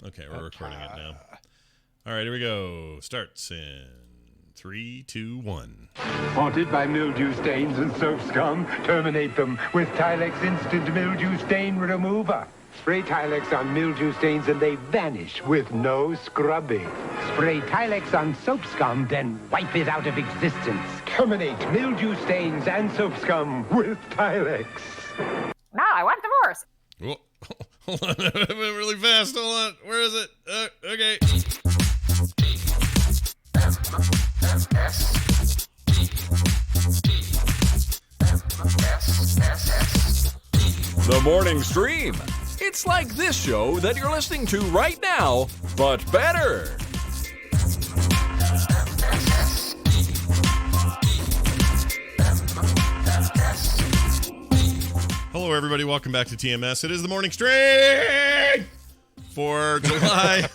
Okay, we're recording it now. All right, here we go. Starts in 3, 2, 1. Haunted by mildew stains and soap scum? Terminate them with Tilex Instant Mildew Stain Remover. Spray Tilex on mildew stains and they vanish with no scrubbing. Spray Tilex on soap scum, then wipe it out of existence. Terminate mildew stains and soap scum with Tilex. No, I want divorce. Whoa. Hold on, I went really fast. Hold on. Where is it? Okay. The morning stream. It's like this show that you're listening to right now, but better. Hello, everybody. Welcome back to TMS. It is the morning stream for July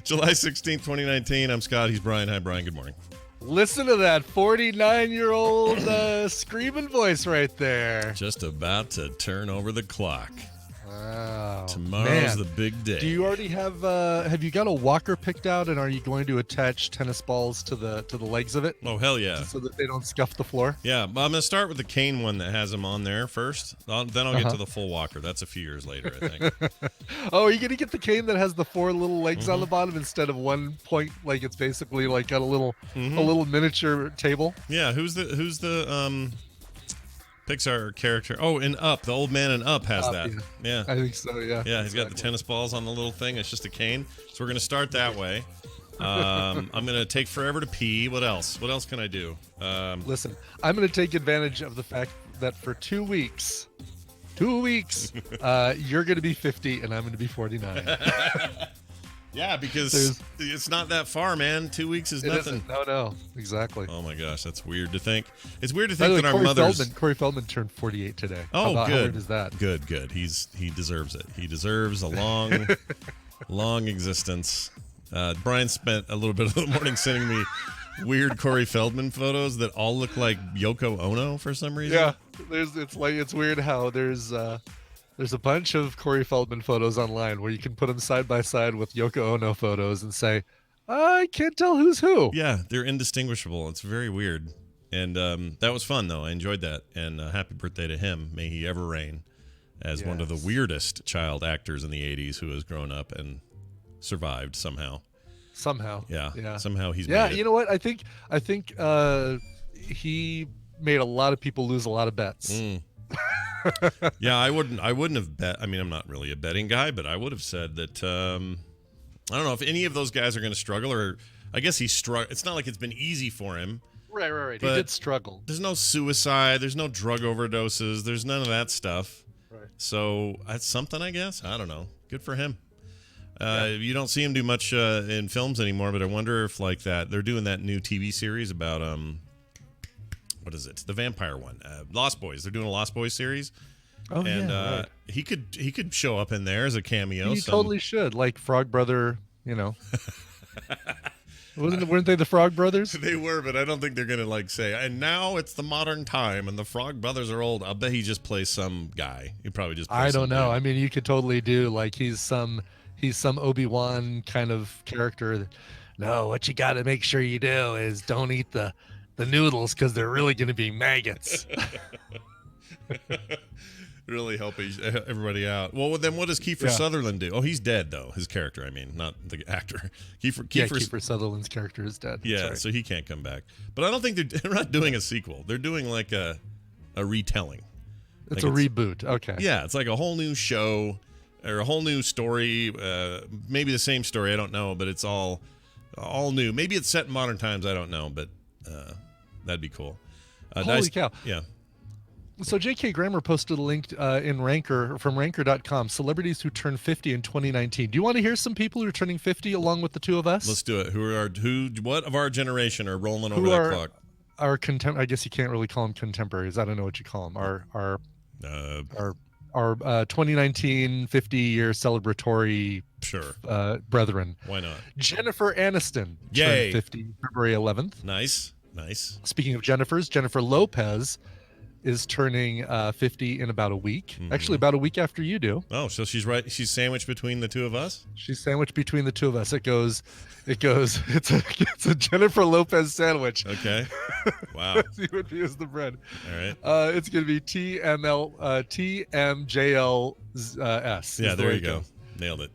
16th, 2019. I'm Scott. He's Brian. Hi, Brian. Good morning. Listen to that 49-year-old screaming voice right there. Just about to turn over the clock. Wow. Tomorrow's the big day. Do you already have you got a walker picked out, and are you going to attach tennis balls to the legs of it? Oh, hell yeah. So that they don't scuff the floor? Yeah, I'm going to start with the cane one that has them on there first. Then I'll get to the full walker. That's a few years later, I think. Oh, are you going to get the cane that has the four little legs on the bottom instead of one point, like it's basically like got a little miniature table? Yeah, who's the Pixar character? Oh, in Up, the old man in Up has that. Yeah. I think so, yeah. Yeah, he's got the tennis balls on the little thing. It's just a cane. So we're going to start that way. I'm going to take forever to pee. What else? What else can I do? Listen, I'm going to take advantage of the fact that for 2 weeks, you're going to be 50 and I'm going to be 49. Yeah, because it's not that far, man. 2 weeks is nothing. No, exactly. Oh my gosh, that's weird to think. It's weird to think that our Corey Feldman turned 48 today. Oh, How good. weird is that? Good. He deserves it. He deserves a long, long existence. Brian spent a little bit of the morning sending me weird Corey Feldman photos that all look like Yoko Ono for some reason. Yeah, it's weird how there's a bunch of Corey Feldman photos online where you can put them side by side with Yoko Ono photos and say, I can't tell who's who. Yeah, they're indistinguishable. It's very weird. And that was fun, though. I enjoyed that. And happy birthday to him. May he ever reign as one of the weirdest child actors in the 80s who has grown up and survived somehow. Yeah. Somehow he's made it. You know what? I think he made a lot of people lose a lot of bets. Yeah, I wouldn't have bet. I mean, I'm not really a betting guy, but I would have said that I don't know if any of those guys are going to struggle, or I guess he struggled. It's not like it's been easy for him. Right. He did struggle. There's no suicide. There's no drug overdoses. There's none of that stuff. Right. So that's something, I guess. I don't know. Good for him. You don't see him do much in films anymore, but I wonder if like that they're doing that new TV series about what is it? The vampire one, Lost Boys. They're doing a Lost Boys series. Oh, and right. he could show up in there as a cameo. He totally should, like Frog Brother. Weren't they the Frog Brothers? They were, but I don't think they're gonna like say. And now it's the modern time, and the Frog Brothers are old. I'll bet he just plays some guy. He probably just. I don't know. I mean, you could totally do like he's some Obi-Wan kind of character. No, what you got to make sure you do is don't eat the noodles because they're really going to be maggots. Really help everybody out. Well, then what does Kiefer Sutherland do? Oh, he's dead, though. His character, I mean, not the actor. Kiefer Sutherland's character is dead. Yeah, right. So he can't come back. But I don't think they're not doing a sequel. They're doing like a retelling. It's a reboot. Okay. Yeah, it's like a whole new show or a whole new story. Maybe the same story. I don't know, but it's all new. Maybe it's set in modern times. I don't know, but that'd be cool. Holy cow. Yeah. So J.K. Grammer posted a link in Ranker from Ranker.com, celebrities who turned 50 in 2019. Do you want to hear some people who are turning 50 along with the two of us? Let's do it. What of our generation are rolling over that clock? Our I guess you can't really call them contemporaries. I don't know what you call them. Our 2019 50-year celebratory brethren. Why not? Jennifer Aniston Yay. turned 50 February 11th. Nice. Speaking of Jennifers, Jennifer Lopez is turning 50 in about a week. Mhm. Actually, about a week after you do. Oh, so she's right. She's sandwiched between the two of us. She's sandwiched between the two of us. It goes. It's a Jennifer Lopez sandwich. Okay. Wow. See what he is the bread. All right. It's gonna be TMJLS. Yeah, there you go. Nailed it.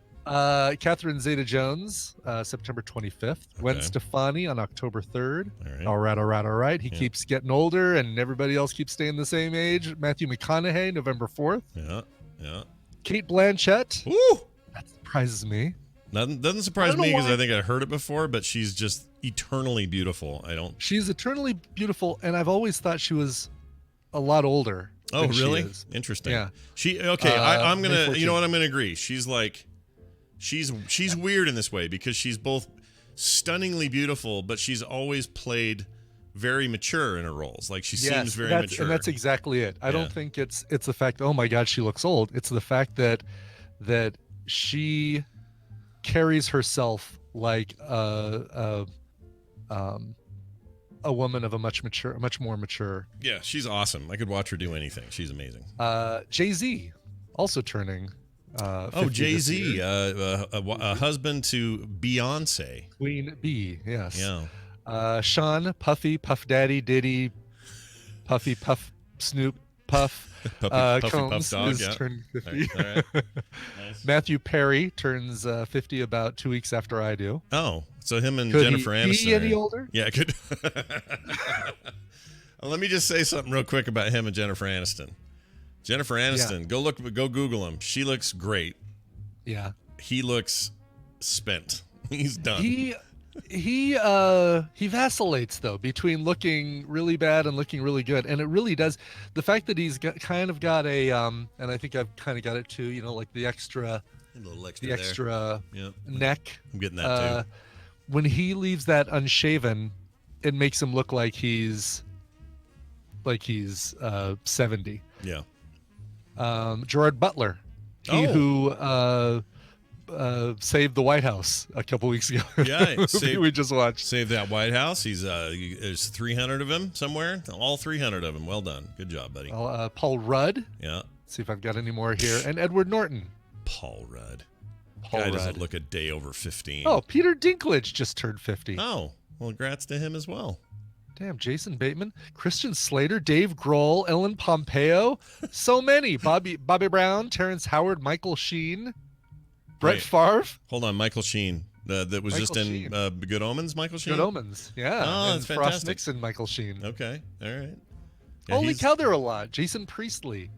Catherine Zeta-Jones, September 25th. Gwen Okay. Stefani on October 3rd. All right. All right. He Yeah. keeps getting older, and everybody else keeps staying the same age. Matthew McConaughey, November 4th. Yeah. Yeah. Kate Blanchett. Woo! That surprises me. Doesn't surprise I don't me know because why. I think I heard it before, but she's just eternally beautiful. I don't. She's eternally beautiful, and I've always thought she was a lot older. Oh, than she really? is. Interesting. Yeah. She okay. I'm May gonna. You know 14th. what? I'm gonna agree. She's weird in this way because she's both stunningly beautiful, but she's always played very mature in her roles. Like she seems very mature. And that's exactly it. I Yeah. don't think it's the fact, oh my God, she looks old. It's the fact that she carries herself like a woman of a much more mature. Yeah, she's awesome. I could watch her do anything. She's amazing. Jay-Z also turning. 50 Jay this Z, year. a husband to Beyonce. Queen Bee, yes. Yeah. Sean, Puffy, Puff Daddy, Diddy, Puffy, Puff, Snoop, Puff. Puffy Combs Puff Dog. is Yeah. turning All 50. right. Nice. Matthew Perry turns 50 about 2 weeks after I do. Oh, so him and Could Jennifer he Aniston. be any are- older? Yeah, good. Let me just say something real quick about him and Jennifer Aniston. Jennifer Aniston, go Google him. She looks great. Yeah. He looks spent. He's done. He vacillates though between looking really bad and looking really good, and it really does. The fact that he's kind of got a and I think I've kind of got it too. You know, like the extra A little extra there. Yep. neck. I'm getting that too. When he leaves that unshaven, it makes him look like he's 70. Yeah. Gerard Butler, he Oh. who saved the White House a couple weeks ago. Yeah, The saved- movie we just watched. Save that White House. There's 300 of him somewhere. All 300 of them. Well done. Good job, buddy. Paul Rudd. Yeah. See if I've got any more here. And Edward Norton. Paul Rudd. Paul Guy Rudd. doesn't look a day over 15. Oh, Peter Dinklage just turned 50. Oh, well, congrats to him as well. Damn, Jason Bateman, Christian Slater, Dave Grohl, Ellen Pompeo. So many. Bobby Brown, Terrence Howard, Michael Sheen, Brett Wait. Favre. Hold on, Michael Sheen. That was just Michael in Sheen. Good Omens, Michael Sheen? Good Omens. Yeah. Oh, and that's Frost fantastic. Nixon, Michael Sheen. Okay, all right. Yeah, Holy he's- cow, there are a lot. Jason Priestley.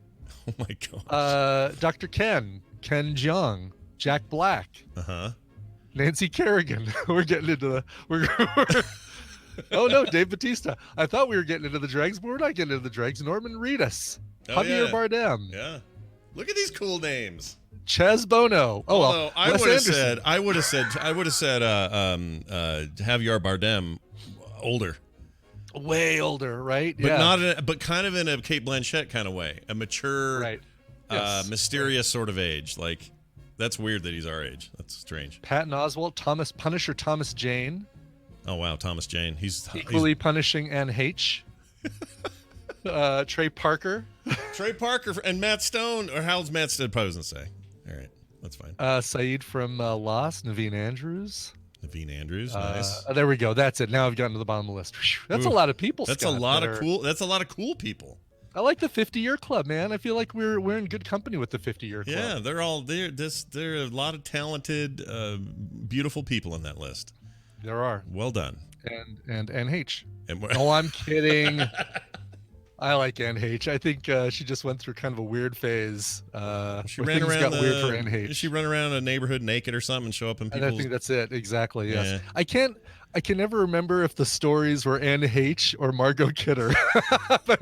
Oh, my God. Dr. Ken Jeong, Jack Black, Uh-huh. Nancy Kerrigan. We're getting into the we're oh no, Dave Bautista. I thought we were getting into the dregs, but we're not getting into the dregs. Norman Reedus, Oh, Javier yeah. Bardem, Yeah. Look at these cool names. Ches Bono. Oh well, Although I Wes would have Anderson. said Javier Bardem older. Way older, right? But but kind of in a Kate Blanchett kind of way. A mature, right. Yes. mysterious sort of age. Like that's weird that he's our age. That's strange. Patton Oswalt, Punisher Thomas Jane, Oh wow, Thomas Jane. He's equally punishing Anne H. Trey Parker, Trey Parker and Matt Stone. Or how's Matt Stone posing to say? All right, that's fine. Saeed from Lost, Naveen Andrews. Naveen Andrews, nice. There we go. That's it. Now I've gotten to the bottom of the list. Whew. That's a Ooh, lot of people. That's Scott, a lot that of are- cool. That's a lot of cool people. I like the 50-year club, man. I feel like we're in good company with the 50-year club. Yeah, they're a lot of talented, beautiful people in that list. There are. Well done. And NH. And No, I'm kidding. I like NH. I think she just went through kind of a weird phase. she where ran things around got weird for NH. Did she run around a neighborhood naked or something and show up in And people's? I think that's it. Exactly. Yes. Yeah. I can never remember if the stories were Anne H or Margot Kidder. But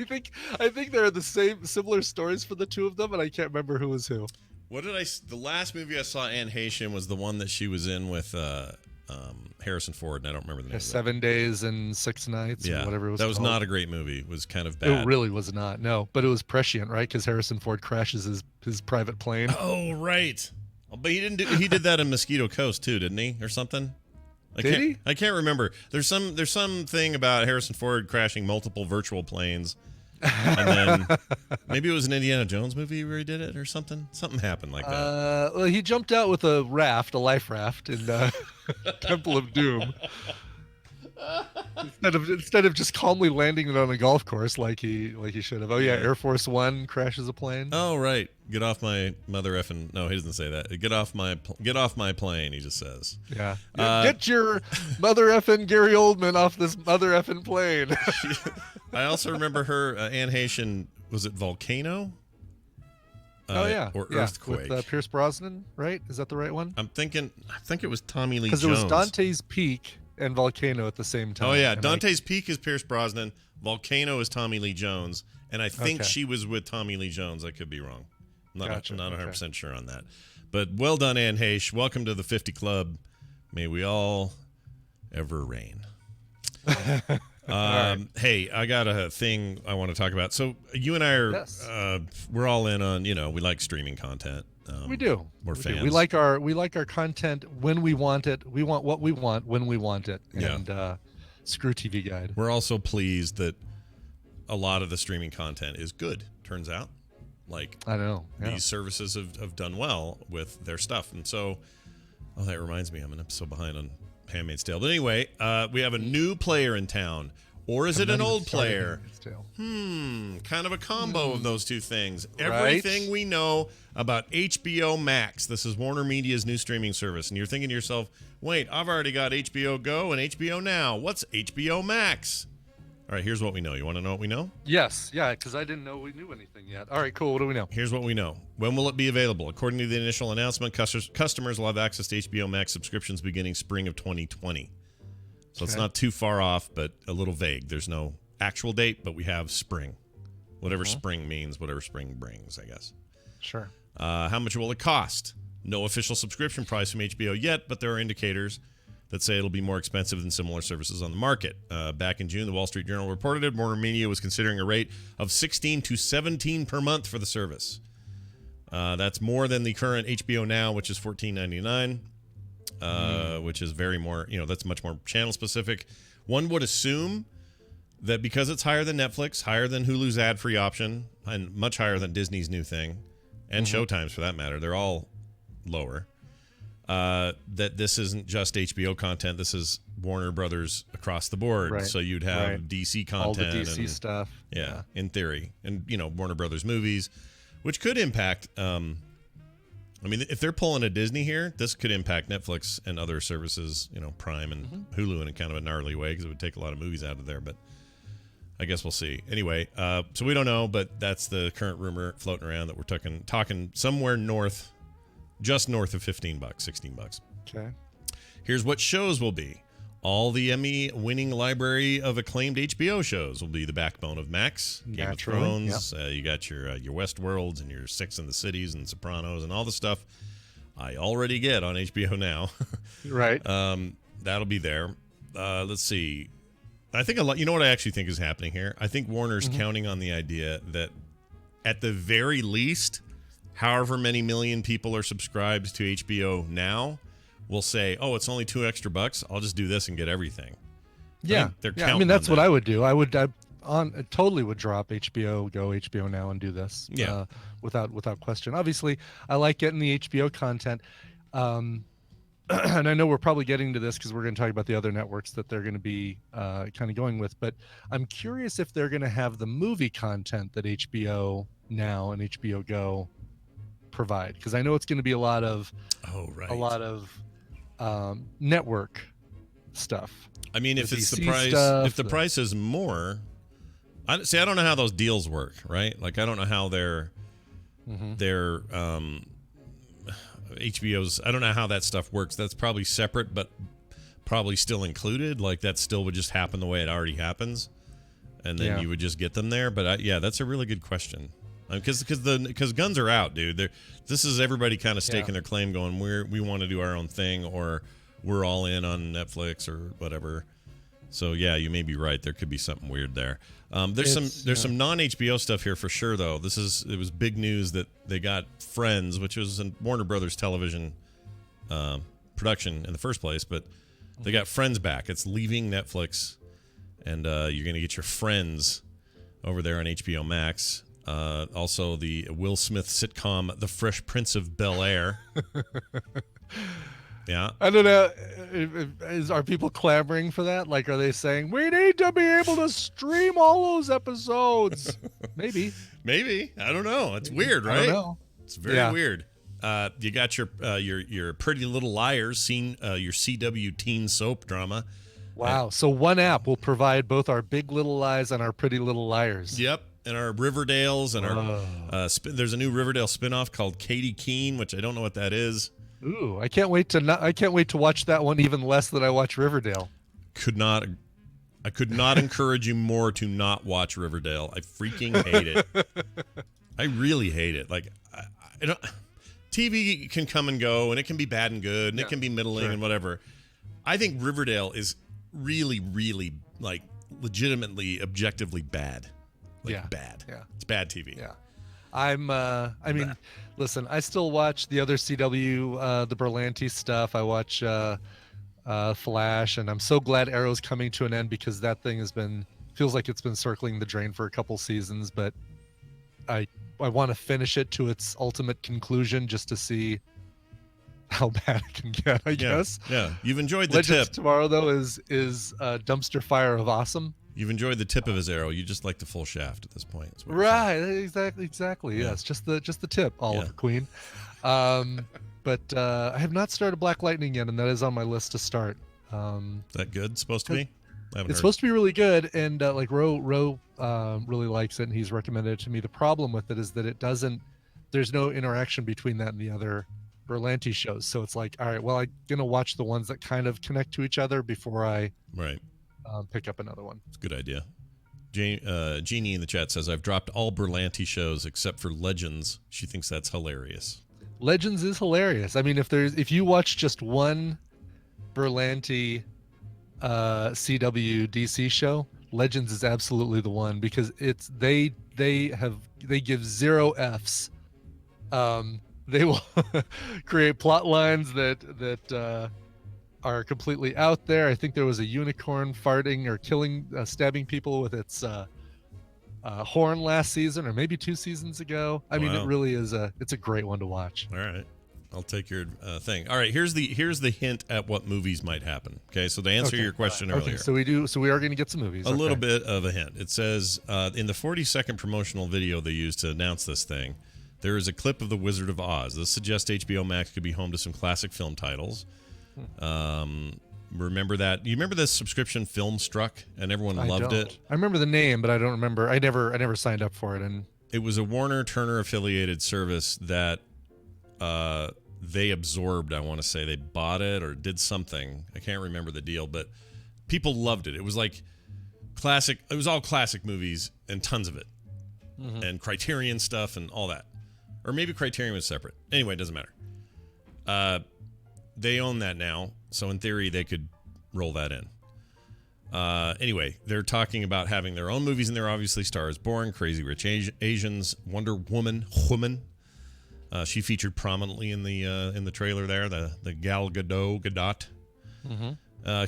I think they're the similar stories for the two of them, and I can't remember who was who. What did the last movie I saw Anne Haitian was the one that she was in with Harrison Ford, and I don't remember the name. of it. 7 Days and 6 Nights, or whatever it was. that was called. not a great movie. It was kind of bad. It really was not. No, but it was prescient, right? Because Harrison Ford crashes his private plane. Oh right, but he didn't. He did that in Mosquito Coast too, didn't he, or something? Did he? I can't remember. There's some thing about Harrison Ford crashing multiple virtual planes. And then maybe it was an Indiana Jones movie where he did it or something. Something happened like that. Well, he jumped out with a life raft in Temple of Doom. Instead of just calmly landing it on a golf course like he should have. Oh yeah, Air Force One crashes a plane. Oh right, get off my mother effing. No, he doesn't say that. Get off my plane. He just says. Yeah. Get your mother effing Gary Oldman off this mother effing plane. I also remember her Anne Heche. Was it Volcano? Or Earthquake with Pierce Brosnan, right? Is that the right one? I think it was Tommy Lee Jones. Because it was Dante's Peak and Volcano at the same time. Oh yeah, Dante's Peak is Pierce Brosnan. Volcano is Tommy Lee Jones, and I think she was with Tommy Lee Jones. I could be wrong. I'm not 100% sure on that. But well done, Anne Heche. Welcome to the 50 Club. May we all ever reign. Hey, I got a thing I want to talk about. So you and I are we're all in on, we like streaming content. We do. We're fans. We like our content when we want it. We want what we want when we want it. And screw TV Guide. We're also pleased that a lot of the streaming content is good, turns out. Like, I know. Yeah. These services have done well with their stuff. And so, that reminds me, I'm an episode behind on Handmaid's Tale. But anyway, we have a new player in town. Or is it an old player? Kind of a combo of those two things. Everything we know about HBO Max. This is Warner Media's new streaming service. And you're thinking to yourself, wait, I've already got HBO Go and HBO Now. What's HBO Max? All right, here's what we know. You want to know what we know? Yes. Yeah, because I didn't know we knew anything yet. All right, cool. What do we know? Here's what we know. When will it be available? According to the initial announcement, customers will have access to HBO Max subscriptions beginning spring of 2020. So it's not too far off, but a little vague. There's no actual date, but we have spring. Whatever spring means, whatever spring brings, I guess. Sure. How much will it cost? No official subscription price from HBO yet, but there are indicators that say it'll be more expensive than similar services on the market. Back in June, the Wall Street Journal reported it. Warner Media was considering a rate of $16 to $17 per month for the service. That's more than the current HBO Now, which is $14.99. Which is that's much more channel specific. One would assume that because it's higher than Netflix, higher than Hulu's ad-free option, and much higher than Disney's new thing, and Showtime's for that matter, they're all lower, that this isn't just HBO content. This is Warner Brothers across the board. Right. So you'd have DC content. All the DC stuff. Yeah, in theory. And, Warner Brothers movies, which could impact... if they're pulling a Disney here, this could impact Netflix and other services, Prime and Hulu in a kind of a gnarly way because it would take a lot of movies out of there. But I guess we'll see. Anyway, so we don't know, but that's the current rumor floating around that we're talking somewhere just north of $15, $16. Okay. Here's what shows will be. All the Emmy-winning library of acclaimed HBO shows will be the backbone of Max. Game of Thrones. Yep. You got your Westworlds and your Six and the Cities and Sopranos and all the stuff I already get on HBO Now. Right. That'll be there. Let's see. I think a lot. You know what I actually think is happening here? I think Warner's counting on the idea that at the very least, however many million people are subscribed to HBO Now, will say, "Oh, it's only $2 extra. I'll just do this and get everything." Yeah, they're counting that's on what I would do. I totally would drop HBO Go, HBO Now, and do this. Yeah, without question. Obviously, I like getting the HBO content, and I know we're probably getting to this because we're going to talk about the other networks that they're going to be kind of going with. But I'm curious if they're going to have the movie content that HBO Now and HBO Go provide, because I know it's going to be a lot of network stuff. I mean, if it's the price, if the price is more, I don't know how those deals work, right? Like, I don't know how their HBO's, I don't know how that stuff works. That's probably separate, but probably still included. Like, that still would just happen the way it already happens, and then you would just get them there. But that's a really good question. Because guns are out, dude. This is everybody kind of staking their claim, going, we want to do our own thing, or we're all in on Netflix or whatever. So yeah, you may be right. There could be something weird there. There's some non-HBO stuff here for sure, though. It was big news that they got Friends, which was a Warner Brothers television production in the first place, but they got Friends back. It's leaving Netflix, and you're going to get your Friends over there on HBO Max. Also, the Will Smith sitcom The Fresh Prince of Bel-Air. Yeah. I don't know. Are people clamoring for that? Like, are they saying, we need to be able to stream all those episodes? Maybe. Maybe. I don't know. It's weird, right? I don't know. It's very weird. You got your Pretty Little Liars, your CW teen soap drama. Wow. So one app will provide both our Big Little Lies and our Pretty Little Liars. Yep. And our Riverdales and our there's a new Riverdale spinoff called Katie Keene, which I don't know what that is. Ooh, I can't wait to watch that one even less than I watch Riverdale. I could not encourage you more to not watch Riverdale. I freaking hate it. I really hate it. Like, I don't. TV can come and go, and it can be bad and good, and it can be middling and whatever. I think Riverdale is really, really, like, legitimately, objectively bad. Like, bad. Yeah. It's bad TV. Yeah. I mean, listen, I still watch the other CW, the Berlanti stuff. I watch Flash, and I'm so glad Arrow's coming to an end because that thing feels like it's been circling the drain for a couple seasons, but I want to finish it to its ultimate conclusion just to see how bad it can get, I guess. Yeah. You've enjoyed the Legends tip. Tomorrow, though, is a dumpster fire of awesome. You've enjoyed the tip of his arrow. You just like the full shaft at this point. Right. Exactly. Yeah. Yes. Just the tip, Oliver Queen. But I have not started Black Lightning yet, and that is on my list to start. Is that good? Supposed to be? It's supposed to be really good, and like Ro really likes it, and he's recommended it to me. The problem with it is that there's no interaction between that and the other Berlanti shows. So it's like, all right, well, I'm gonna watch the ones that kind of connect to each other before I pick up another one. It's a good idea. Jeannie in the chat says, I've dropped all Berlanti shows except for Legends. She thinks that's hilarious. Legends is hilarious. I mean, if you watch just one Berlanti CW DC show, Legends is absolutely the one because they give 0 Fs. They will create plot lines that are completely out there. I think there was a unicorn farting or stabbing people with its horn last season, or maybe 2 seasons ago. I mean, it really is it's a great one to watch. All right, I'll take your thing. All right, here's the hint at what movies might happen. Okay, so to answer your question earlier, so we are going to get some movies. A little bit of a hint. It says in the 40-second promotional video they used to announce this thing, there is a clip of The Wizard of Oz. This suggests HBO Max could be home to some classic film titles. Remember that? You remember this subscription Filmstruck, and everyone loved it? I remember the name, but I don't remember. I never signed up for it. And it was a Warner Turner affiliated service that they absorbed. I want to say they bought it or did something. I can't remember the deal, but people loved it. It was like classic. It was all classic movies and tons of it, and Criterion stuff and all that. Or maybe Criterion was separate. Anyway, it doesn't matter. They own that now, so in theory they could roll that in. Anyway, they're talking about having their own movies, and they're obviously stars. Born, Crazy Rich Asians, Wonder Woman. She featured prominently in the trailer there. The Gal Gadot.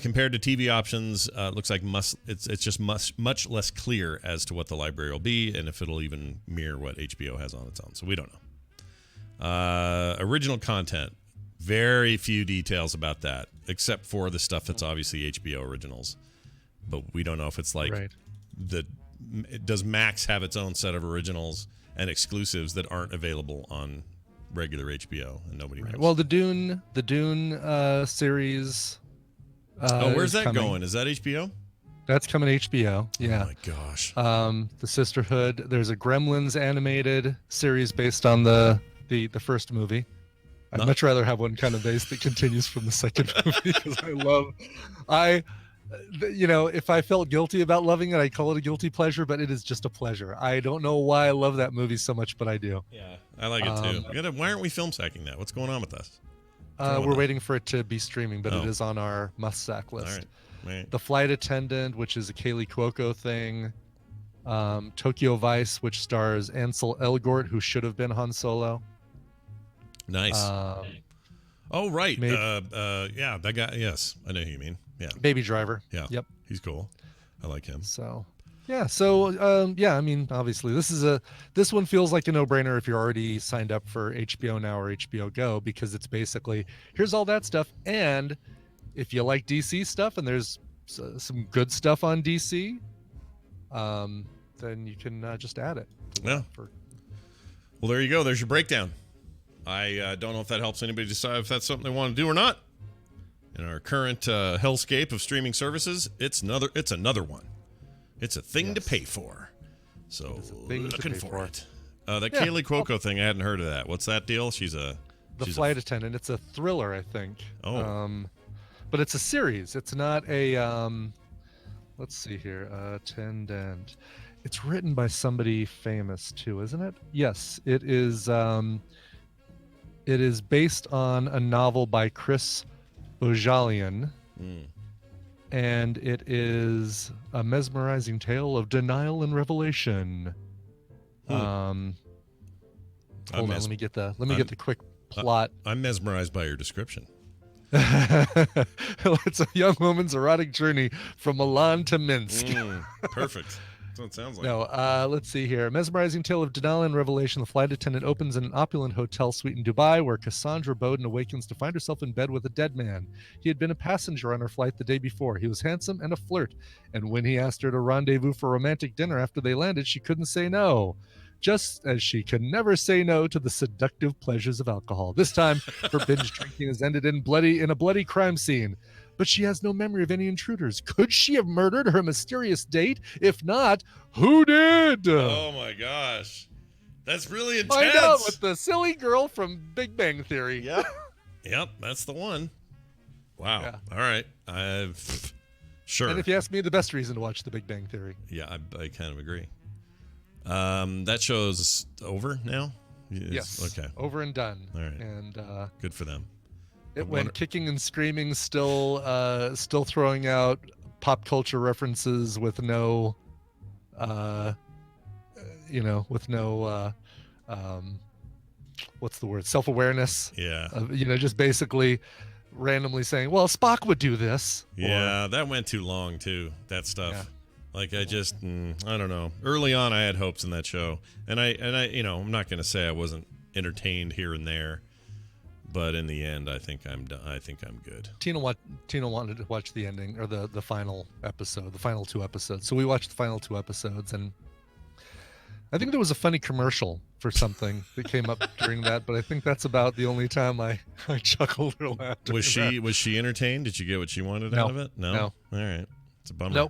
Compared to TV options, looks like it's just much less clear as to what the library will be, and if it'll even mirror what HBO has on its own. So we don't know. Original content. Very few details about that, except for the stuff that's obviously HBO originals. But we don't know if it's like does Max have its own set of originals and exclusives that aren't available on regular HBO, and nobody knows. Well, the Dune series. Where's that going? Is that HBO? That's coming HBO. Yeah. Oh my gosh. The Sisterhood. There's a Gremlins animated series based on the first movie. I'd much rather have one kind of base that continues from the second movie because if I felt guilty about loving it, I'd call it a guilty pleasure, but it is just a pleasure. I don't know why I love that movie so much, but I do. Yeah, I like it too. Why aren't we film sacking that? What's going on with us? We're waiting for it to be streaming, but it is on our must-sack list. All right. The Flight Attendant, which is a Kaylee Cuoco thing. Tokyo Vice, which stars Ansel Elgort, who should have been Han Solo. Nice. Oh, right. Yeah, that guy. Yes, I know who you mean. Yeah. Baby Driver. Yeah. Yep. He's cool. I like him. So, Yeah. So, I mean, obviously, this one feels like a no-brainer if you're already signed up for HBO Now or HBO Go, because it's basically here's all that stuff, and if you like DC stuff and there's some good stuff on DC, then you can just add it. Yeah. Well, there you go. There's your breakdown. I don't know if that helps anybody decide if that's something they want to do or not. In our current hellscape of streaming services, it's another one. It's a thing to pay for. So looking for it. That Kaylee Cuoco thing, I hadn't heard of that. What's that deal? She's a flight attendant. It's a thriller, I think. Oh. But it's a series. It's not a let's see here. Attendant. It's written by somebody famous too, isn't it? Yes, it is. It is based on a novel by Chris Bojalian. And it is a mesmerizing tale of denial and revelation. Hold on, let me get the quick plot. I'm mesmerized by your description. It's a young woman's erotic journey from Milan to Minsk. Perfect. That's what it sounds like. No, let's see here. Mesmerizing tale of denial and revelation. The flight attendant opens in an opulent hotel suite in Dubai, where Cassandra Bowden awakens to find herself in bed with a dead man. He had been a passenger on her flight the day before. He was handsome and a flirt, and when he asked her to rendezvous for a romantic dinner after they landed, she couldn't say no. Just as she could never say no to the seductive pleasures of alcohol. This time, her binge drinking has ended in a bloody crime scene. But she has no memory of any intruders. Could she have murdered her mysterious date? If not, who did? Oh my gosh. That's really intense. Find out with the silly girl from Big Bang Theory. Yep, that's the one. Wow. Yeah. All right. Sure. And if you ask me, the best reason to watch The Big Bang Theory. Yeah, I kind of agree. That show's over now? Yes. Okay. Over and done. All right. And good for them. It went kicking and screaming, still throwing out pop culture references with no, what's the word? Self-awareness. Yeah. Just basically randomly saying, well, Spock would do this. Yeah, that went too long too. That stuff. Yeah. Like I just, I don't know. Early on, I had hopes in that show, and I, I'm not going to say I wasn't entertained here and there. But in the end, I think I'm good. Tina wanted to watch the ending or the final episode, the final 2 episodes. So we watched the final 2 episodes, and I think there was a funny commercial for something that came up during that. But I think that's about the only time I chuckled or laughed. Was she entertained? Did you get what she wanted out of it? No. All right, it's a bummer. No.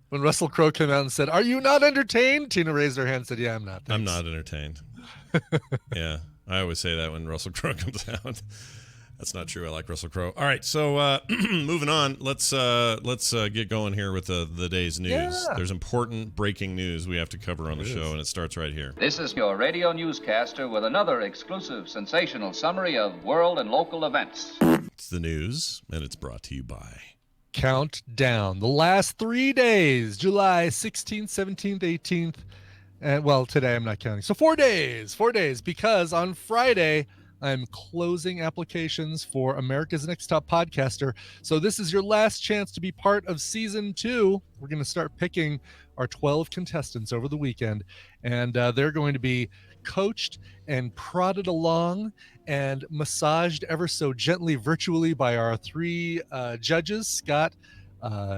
When Russell Crowe came out and said, "Are you not entertained?" Tina raised her hand and said, "Yeah, I'm not. Thanks." I'm not entertained. Yeah. I always say that when Russell Crowe comes out. That's not true. I like Russell Crowe. All right, so moving on. Let's get going here with the day's news. Yeah. There's important breaking news we have to cover on the show, and it starts right here. This is your radio newscaster with another exclusive, sensational summary of world and local events. It's the news, and it's brought to you by Countdown. The last 3 days: July 16th, 17th, 18th. And well, today I'm not counting. So 4 days, because on Friday I'm closing applications for America's Next Top Podcaster. So this is your last chance to be part of season 2. We're going to start picking our 12 contestants over the weekend, and they're going to be coached and prodded along and massaged ever so gently virtually by our 3 judges, Scott,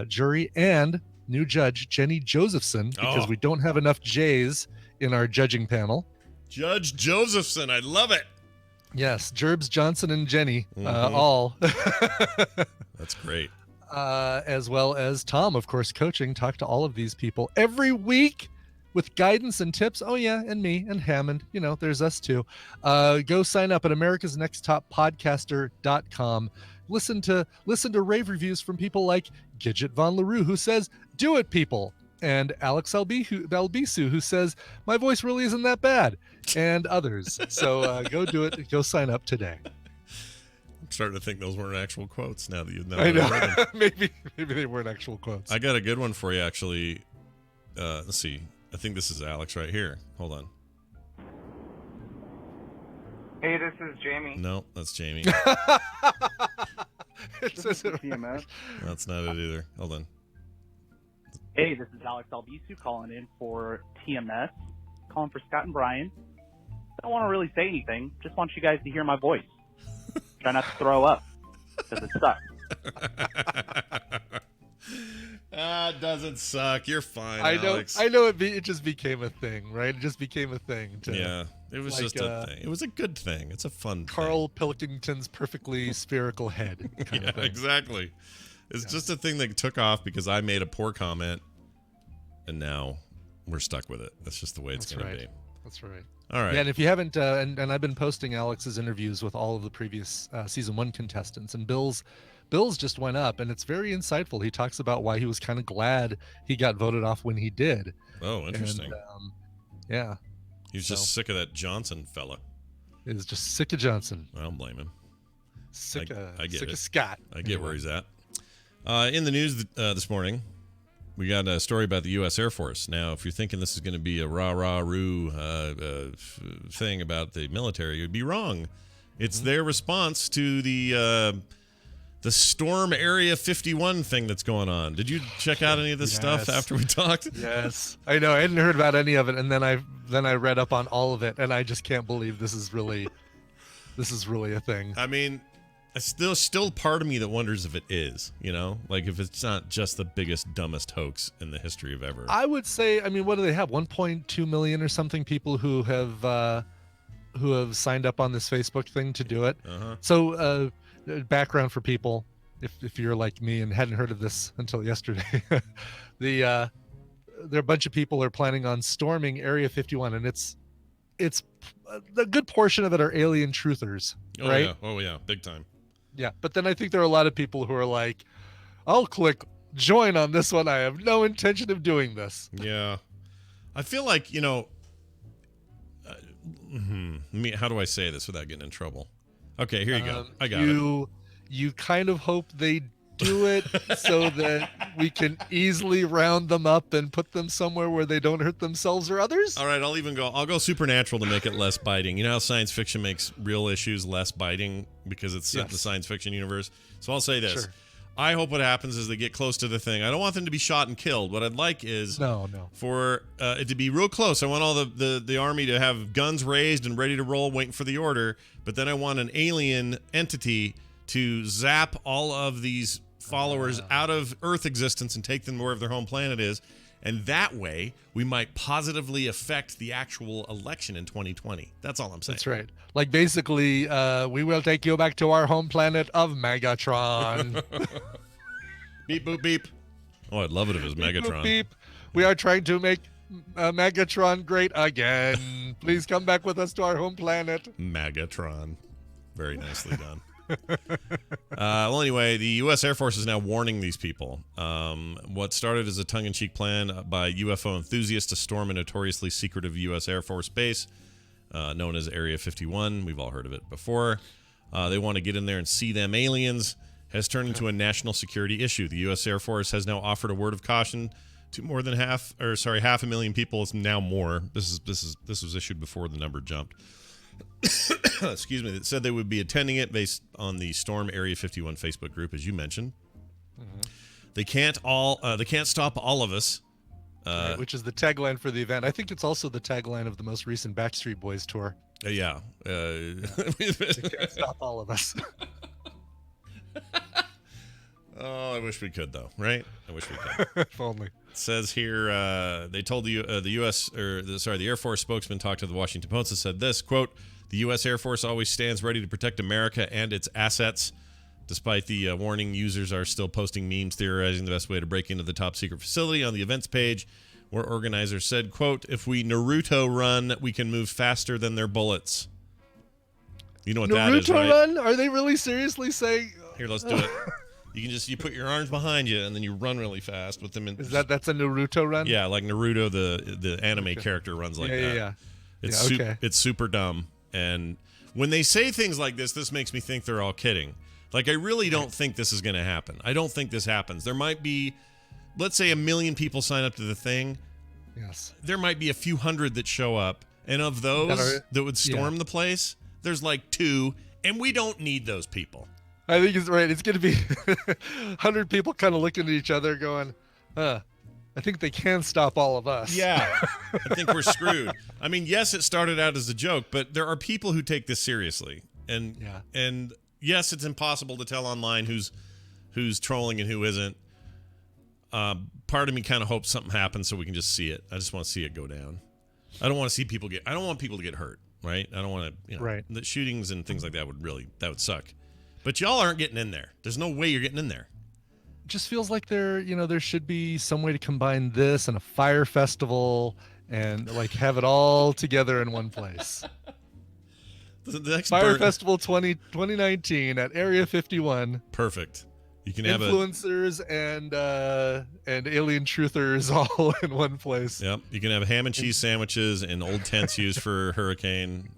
Jury, and new judge Jenny Josephson, because we don't have enough J's in our judging panel. Judge Josephson, I love it. Yes, Jerbs, Johnson, and Jenny, all. That's great. As well as Tom, of course, coaching. Talk to all of these people every week with guidance and tips. Oh yeah, and me and Hammond. There's us too. Go sign up at americasnexttoppodcaster.com. Listen to rave reviews from people like Gidget Von LaRue, who says, "Do it, people," and Alex Albisu, who says, "My voice really isn't that bad," and others. So go do it. Go sign up today. I'm starting to think those weren't actual quotes now that you've known. I know. maybe they weren't actual quotes. I got a good one for you, actually. Let's see. I think this is Alex right here. Hold on. Hey, this is Jamie. No, that's Jamie. This is PMS. That's not it either. Hold on. Hey, this is Alex Albisu calling in for TMS, calling for Scott and Brian. Don't want to really say anything, just want you guys to hear my voice. Try not to throw up, because it sucks. It doesn't suck. You're fine, I know. Alex. I know. It just became a thing, right? It just became a thing. Yeah, it was like, just a thing. It was a good thing. It's a fun Carl Pilkington's perfectly spherical head. thing. Yeah, exactly. It's just a thing that took off because I made a poor comment, and now we're stuck with it. That's just the way it's That's going right. to be. That's right. All right. Yeah, and if you haven't, and I've been posting Alex's interviews with all of the previous season 1 contestants, and Bill's just went up, and it's very insightful. He talks about why he was kind of glad he got voted off when he did. Oh, interesting. And, yeah, He was just sick of that Johnson fella. is just sick of Johnson, I don't blame him. sick I get sick it. of Scott. I get where he's at. In the news this morning, we got a story about the U.S. Air Force. Now, if you're thinking this is going to be a rah-rah-roo thing about the military, you'd be wrong. It's their response to the Storm Area 51 thing that's going on. Did you check out any of this stuff after we talked? Yes, I know. I hadn't heard about any of it, and then I read up on all of it, and I just can't believe this is really a thing. I mean, it's still part of me that wonders if it is, like if it's not just the biggest, dumbest hoax in the history of ever. I would say, I mean, what do they have? 1.2 million or something people who have signed up on this Facebook thing to do it. Uh-huh. So, background for people, if you're like me and hadn't heard of this until yesterday, there are a bunch of people are planning on storming Area 51, and it's a good portion of it are alien truthers, right? Yeah. Oh yeah, big time. Yeah, but then I think there are a lot of people who are like, I'll click join on this one. I have no intention of doing this. Yeah. I feel like, how do I say this without getting in trouble? Okay, here you go. I got it. You kind of hope they do it so that we can easily round them up and put them somewhere where they don't hurt themselves or others. All right, I'll go supernatural to make it less biting. You know how science fiction makes real issues less biting because it's set in the science fiction universe? So I'll say this. Sure. I hope what happens is they get close to the thing. I don't want them to be shot and killed. What I'd like is for it to be real close. I want all the army to have guns raised and ready to roll, waiting for the order. But then I want an alien entity to zap all of these followers out of Earth existence and take them wherever their home planet is. And that way, we might positively affect the actual election in 2020. That's all I'm saying. That's right. Like, basically, we will take you back to our home planet of Megatron. Beep, boop, beep. Oh, I'd love it if it was Megatron. Beep, beep. We are trying to make Megatron great again. Please come back with us to our home planet. Megatron. Very nicely done. Well, anyway, the U.S. Air Force is now warning these people. What started as a tongue-in-cheek plan by UFO enthusiasts to storm a notoriously secretive U.S. Air Force base known as Area 51. We've all heard of it before. They want to get in there and see them aliens. Has turned into a national security issue. The U.S. Air Force has now offered a word of caution to more than half a million people. It's now more. This was issued before the number jumped. Excuse me. That said they would be attending it based on the Storm Area 51 Facebook group, as you mentioned. Mm-hmm. They can't stop all of us. Right, which is the tagline for the event. I think it's also the tagline of the most recent Backstreet Boys tour. Yeah. They can't stop all of us. Oh, I wish we could, though. Right? I wish we could. If only. It says here they told the Air Force spokesman talked to the Washington Post and said this, quote, "The U.S. Air Force always stands ready to protect America and its assets. Despite the warning, users are still posting memes theorizing the best way to break into the top secret facility on the events page, where organizers said, quote, if we Naruto run, we can move faster than their bullets." You know what that is, right? Naruto run? Are they really seriously saying? Here, let's do it. You put your arms behind you and then you run really fast with them. That's a Naruto run? Yeah, like Naruto, the anime character runs like that. Yeah. It's super dumb. And when they say things like this makes me think they're all kidding. Like, I really don't think this is going to happen. I don't think this happens. There might be, let's say 1 million people sign up to the thing. Yes. There might be a few hundred that show up. And of those that would storm the place, there's like 2. And we don't need those people. I think it's right. It's going to be 100 people kind of looking at each other going, I think they can stop all of us. Yeah, I think we're screwed. I mean, yes, it started out as a joke, but there are people who take this seriously, and yes, it's impossible to tell online who's trolling and who isn't. Part of me kind of hopes something happens so we can just see it. I just want to see it go down. I don't want to see people get. I don't want people to get hurt. Right? I don't want to. Right. The shootings and things like that would suck. But y'all aren't getting in there. There's no way you're getting in there. It just feels like there should be some way to combine this and a fire festival and like have it all together in one place. The next Fire Festival 2019 at Area 51. Perfect. You can have influencers and alien truthers all in one place. Yep. You can have ham and cheese sandwiches and old tents used for hurricane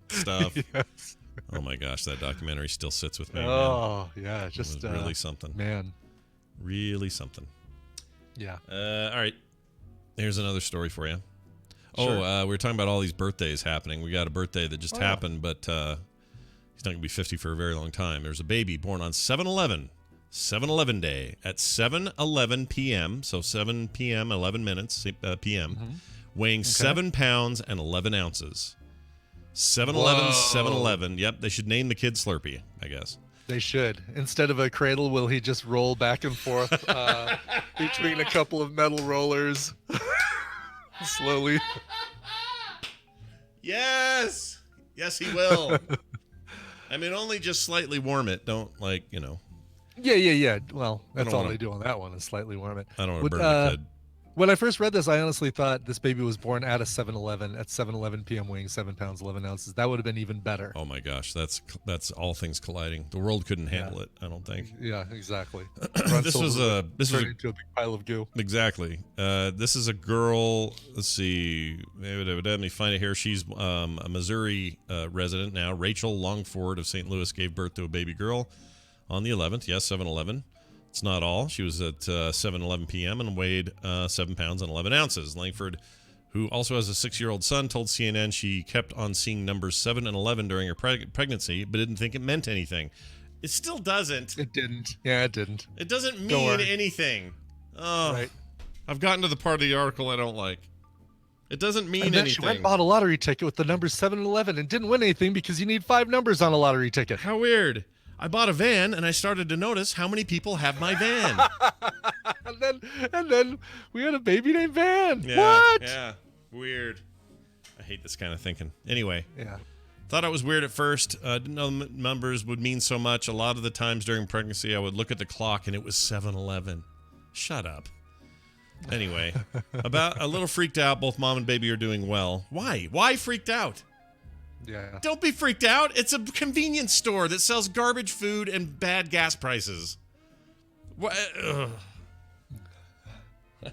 stuff. Yes. Oh my gosh, that documentary still sits with me. Oh yeah, just really something. Man, really something. Yeah. All right. Here's another story for you. Sure. We were talking about all these birthdays happening. We got a birthday that just happened, but he's not going to be 50 for a very long time. There's a baby born on 7/11 day at 7:11 p.m. So 7 p.m. 11 minutes p.m. Weighing 7 pounds and 11 ounces. 7/11 7/11. Yep, they should name the kid Slurpee, I guess. They should. Instead of a cradle, will he just roll back and forth between a couple of metal rollers slowly? Yes, he will. I mean, only just slightly warm it. Don't Yeah. Well, that's all they do on that one is slightly warm it. I don't want to burn the kid. When I first read this, I honestly thought this baby was born at a 7-Eleven at 7:11 p.m. weighing 7 pounds 11 ounces. That would have been even better. Oh my gosh, that's all things colliding. The world couldn't handle it, I don't think. Yeah, exactly. This was a into a big pile of goo. Exactly. This is a girl. Let's see. Let me find it here. She's a Missouri resident now. Rachel Longford of St. Louis gave birth to a baby girl on the 11th. Yes, 7/11. It's not all. She was at 7:11 p.m. and weighed 7 pounds and 11 ounces. Langford, who also has a 6-year-old son, told CNN she kept on seeing numbers 7 and 11 during her pregnancy, but didn't think it meant anything. It still doesn't. It didn't. Yeah, it didn't. It doesn't mean anything. Oh, right. I've gotten to the part of the article I don't like. It doesn't mean and then anything. She went and bought a lottery ticket with the numbers 7 and 11 and didn't win anything because you need 5 numbers on a lottery ticket. How weird. I bought a van, and I started to notice how many people have my van. and then we had a baby named Van. Yeah, what? Yeah, weird. I hate this kind of thinking. Anyway. Yeah. Thought it was weird at first. Didn't know the numbers would mean so much. A lot of the times during pregnancy, I would look at the clock, and it was 7:11. Shut up. Anyway, about a little freaked out. Both mom and baby are doing well. Why? Why freaked out? Yeah. Don't be freaked out. It's a convenience store that sells garbage food and bad gas prices. What?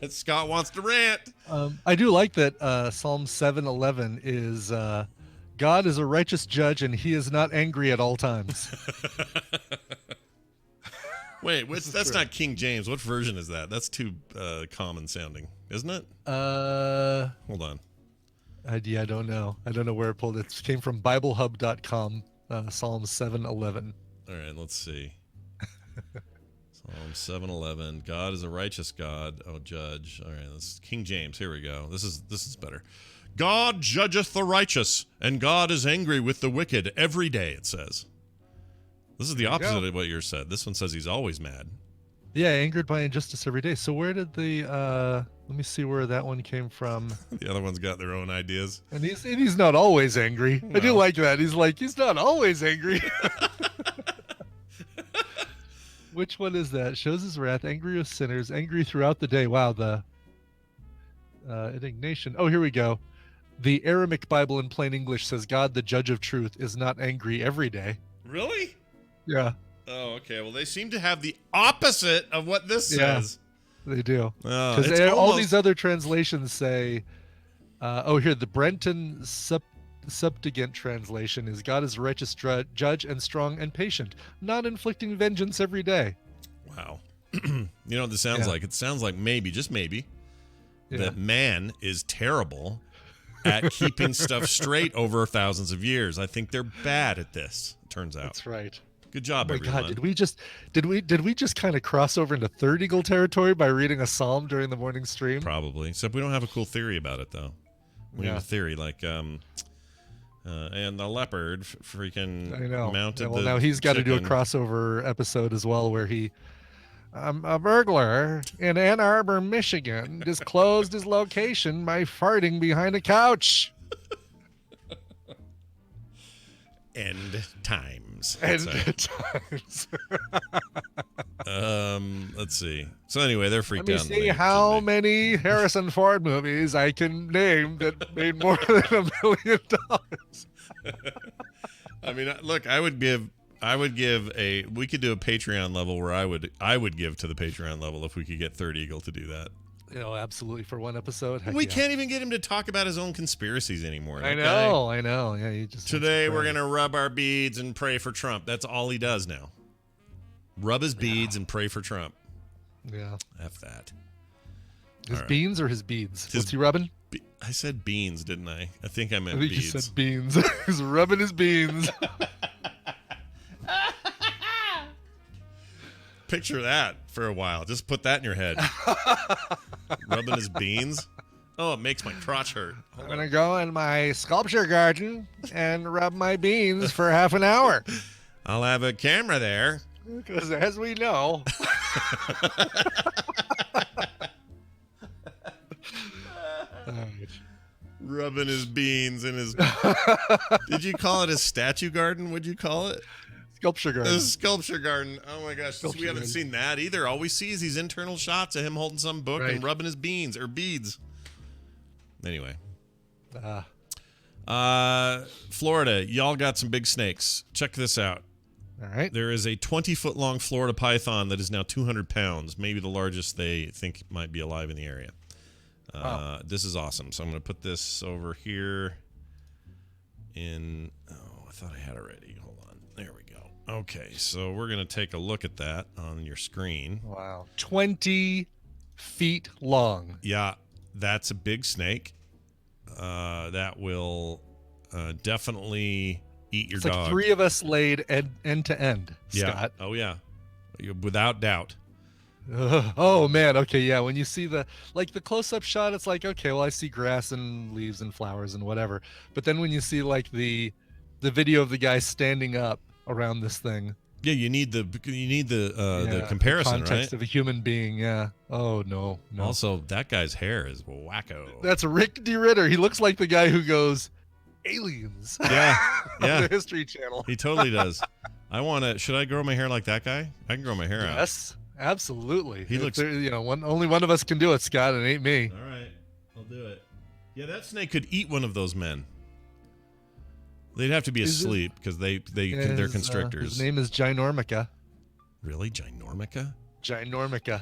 Scott wants to rant. I do like that Psalm 7:11 is God is a righteous judge and he is not angry at all times. Wait, that's not King James. What version is that? That's too common sounding, isn't it? Hold on. I don't know. I don't know where it pulled it. It came from BibleHub.com, Psalm 7:11. All right, let's see. Psalm 7:11. God is a righteous God. Oh, judge. All right, that's King James. Here we go. This is better. God judgeth the righteous, and God is angry with the wicked every day, it says. This is the opposite of what yours said. This one says he's always mad. Yeah, angered by injustice every day. So where did the let me see where that one came from. The other one's got their own ideas. And he's not always angry. No. I do like that. He's not always angry. Which one is that? Shows his wrath, angry with sinners, angry throughout the day. Wow, the indignation. Oh, here we go. The Aramaic Bible in plain English says God, the judge of truth, is not angry every day. Really? Yeah. Oh, okay. Well, they seem to have the opposite of what this says. They do. Because all these other translations say, here, the Brenton Septuagint translation is God is a righteous judge and strong and patient, not inflicting vengeance every day. Wow. You know what this sounds like? It sounds like maybe, just maybe, that man is terrible at keeping stuff straight over thousands of years. I think they're bad at this, it turns out. That's right. Good job, Oh my everyone. God, did we just kind of cross over into Third Eagle territory by reading a psalm during the morning stream? Probably. Except we don't have a cool theory about it, though. We Yeah. have a theory like, and the leopard freaking I know. mounted Yeah, well, the now he's got to do a chicken. crossover episode as well, where a burglar in Ann Arbor, Michigan, disclosed his location by farting behind a couch. End times. And That's times. let's see. So anyway, they're Let freaked me out. see how many Harrison Ford movies I can name that made more than $1 million. I mean, look, we could do a Patreon level where I would give to the Patreon level if we could get Third Eagle to do that. You know, absolutely, for one episode. Heck We yeah. can't even get him to talk about his own conspiracies anymore. I okay? know. Yeah, you just Today we're gonna rub our beads and pray for Trump. That's all he does now. Rub his beads and pray for Trump. Yeah. F that. His All right. beans or his beads? His What's he rubbing? I said beans, didn't I? I think I meant I think beads. you said beans. He's rubbing his beans. Picture that for a while. Just put that in your head. Rubbing his beans. Oh, it makes my crotch hurt. I'm gonna go in my sculpture garden and rub my beans for half an hour. I'll have a camera there. Because as we know, Rubbing his beans in his. Did you call it a statue garden? Would you call it? sculpture A garden. sculpture garden. Oh my gosh. Sculpture We haven't garden. seen that either. All we see is these internal shots of him holding some book Right. and rubbing his beans or beads. Anyway. Florida, y'all got some big snakes. Check this out. All right. There is a 20-foot long Florida python that is now 200 pounds, maybe the largest they think might be alive in the area. Wow. This is awesome. So I'm going to put this over here in. Oh, I thought I had it ready. Hold on. There we go. Okay, so we're going to take a look at that on your screen. Wow. 20 feet long. Yeah, that's a big snake. That will definitely eat your It's dog. like 3 of us laid end to end, Yeah. Scott. Oh, yeah. Without doubt. Oh man, okay, yeah. When you see the close-up shot, it's like, okay, well, I see grass and leaves and flowers and whatever. But then when you see like the video of the guy standing up around this thing, Yeah, you need the yeah, comparison, context right? of a human being, yeah. Oh no. Also, that guy's hair is wacko. That's Rick DeRitter. He looks like the guy who goes aliens. Yeah, on yeah. the History Channel. He totally does. Should I grow my hair like that guy? I can grow my hair out. Yes, absolutely. He looks- only one of us can do it, Scott. It ain't me. All right, I'll do it. Yeah, that snake could eat one of those men. They'd have to be Is it- asleep because they're His, constrictors. his name is Ginormica. Really, Ginormica? Ginormica.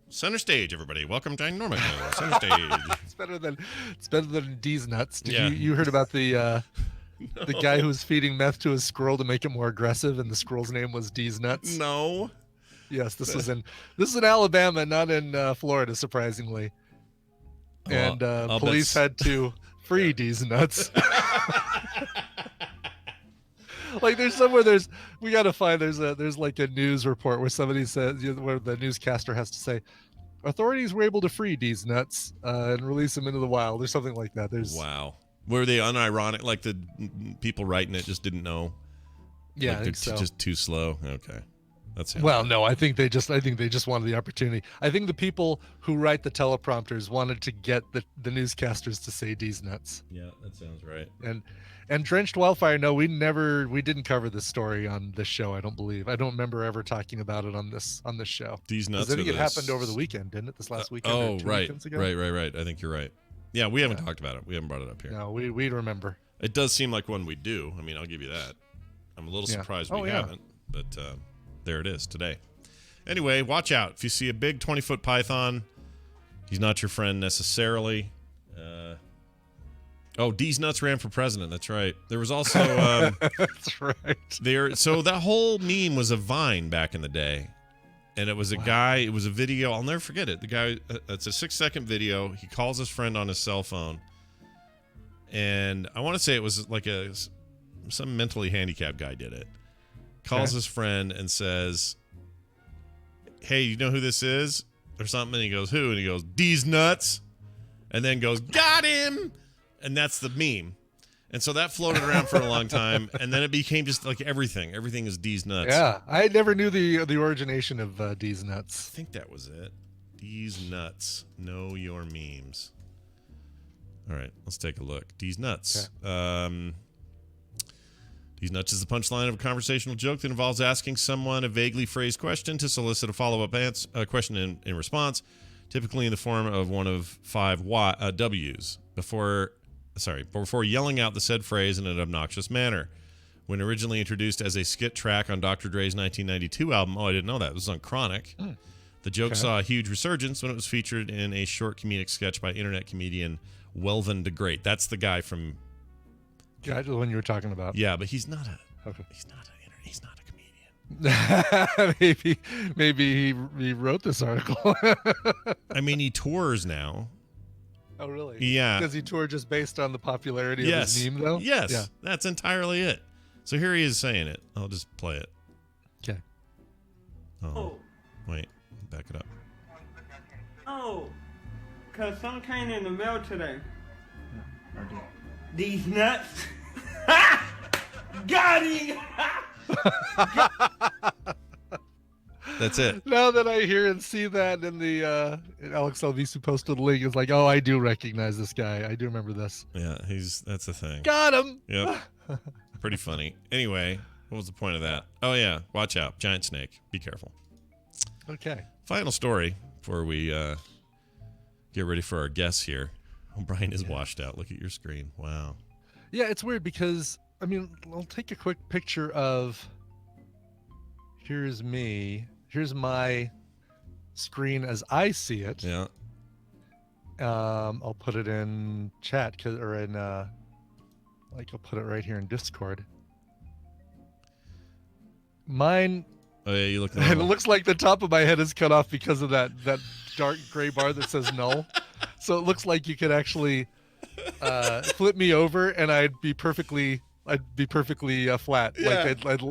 Center stage, everybody. Welcome, Ginormica. Center stage. It's better than D's nuts. Yeah. You heard about the guy who was feeding meth to his squirrel to make it more aggressive, and the squirrel's name was D's nuts? No. Yes, this is in Alabama, not in Florida, surprisingly. And I'll bet police had to free D's nuts. Like there's like a news report where somebody says, where the newscaster has to say, authorities were able to free D's nuts and release them into the wild or something like that. There's Wow. Were they unironic? Like the people writing it just didn't know? yeah, Like I think so. just too slow? Okay. That's Well, no, I think they just wanted the opportunity. I think the people who write the teleprompters wanted to get the newscasters to say D's nuts. Yeah, that sounds right. And Drenched Wildfire, no, we didn't cover this story on this show, I don't believe. I don't remember ever talking about it on this show. These nuts. I think are it happened over the weekend, didn't it? This last weekend. or Oh, 2 right. weekends ago? Right. I think you're right. Yeah, we haven't talked about it. We haven't brought it up here. No, we remember. It does seem like one we do. I mean, I'll give you that. I'm a little Yeah. surprised Oh, we yeah. haven't, but there it is today. Anyway, watch out. If you see a big 20-foot python, he's not your friend necessarily. D's nuts ran for president. That's right. There was also That's right. so that whole meme was a Vine back in the day, and it was a guy. It was a video. I'll never forget it. The guy. It's a 6-second video. He calls his friend on his cell phone, and I want to say it was like some mentally handicapped guy did it. calls his friend and says, hey, you know who this is? Or something. And he goes, who? And he goes, D's nuts. And then goes, got him. And that's the meme. And so that floated around for a long time. And then it became just like everything. Everything is D's nuts. Yeah, I never knew the origination of D's nuts. I think that was it. D's nuts. Know your memes. All right, let's take a look. D's nuts. Okay. D's nuts is the punchline of a conversational joke that involves asking someone a vaguely phrased question to solicit a follow-up question in response, typically in the form of one of 5 W's before yelling out the said phrase in an obnoxious manner. When originally introduced as a skit track on Dr. Dre's 1992 album, I didn't know that. It was on Chronic. The joke saw a huge resurgence when it was featured in a short comedic sketch by internet comedian Welvin the Great. That's the guy from... Yeah, the one you were talking about. Yeah, but he's not a maybe he wrote this article. I mean, he tours now. Oh, really? Yeah. Does he tour just based on the popularity of his meme, though? Yes. Yeah. That's entirely it. So here he is saying it. I'll just play it. Okay. Oh. Wait. Back it up. Oh. Because some came in the mail today. These nuts. Got him! That's it. Now that I hear and see that in the Alex Alvisu posted the link, it's like, oh, I do recognize this guy. I do remember this. Yeah, that's the thing. Got him. Yep. Pretty funny. Anyway, what was the point of that? Oh yeah, watch out, giant snake. Be careful. Okay. Final story before we get ready for our guests here. Brian is washed out. Look at your screen. Wow. Yeah, it's weird because, I mean, I'll take a quick picture of, here's me. Here's my screen as I see it. Yeah. I'll put it in chat or in, I'll put it right here in Discord. Mine. Oh yeah, you look. And it looks like the top of my head is cut off because of that dark gray bar that says null. So it looks like you could actually flip me over, and I'd be perfectly flat. Yeah. Like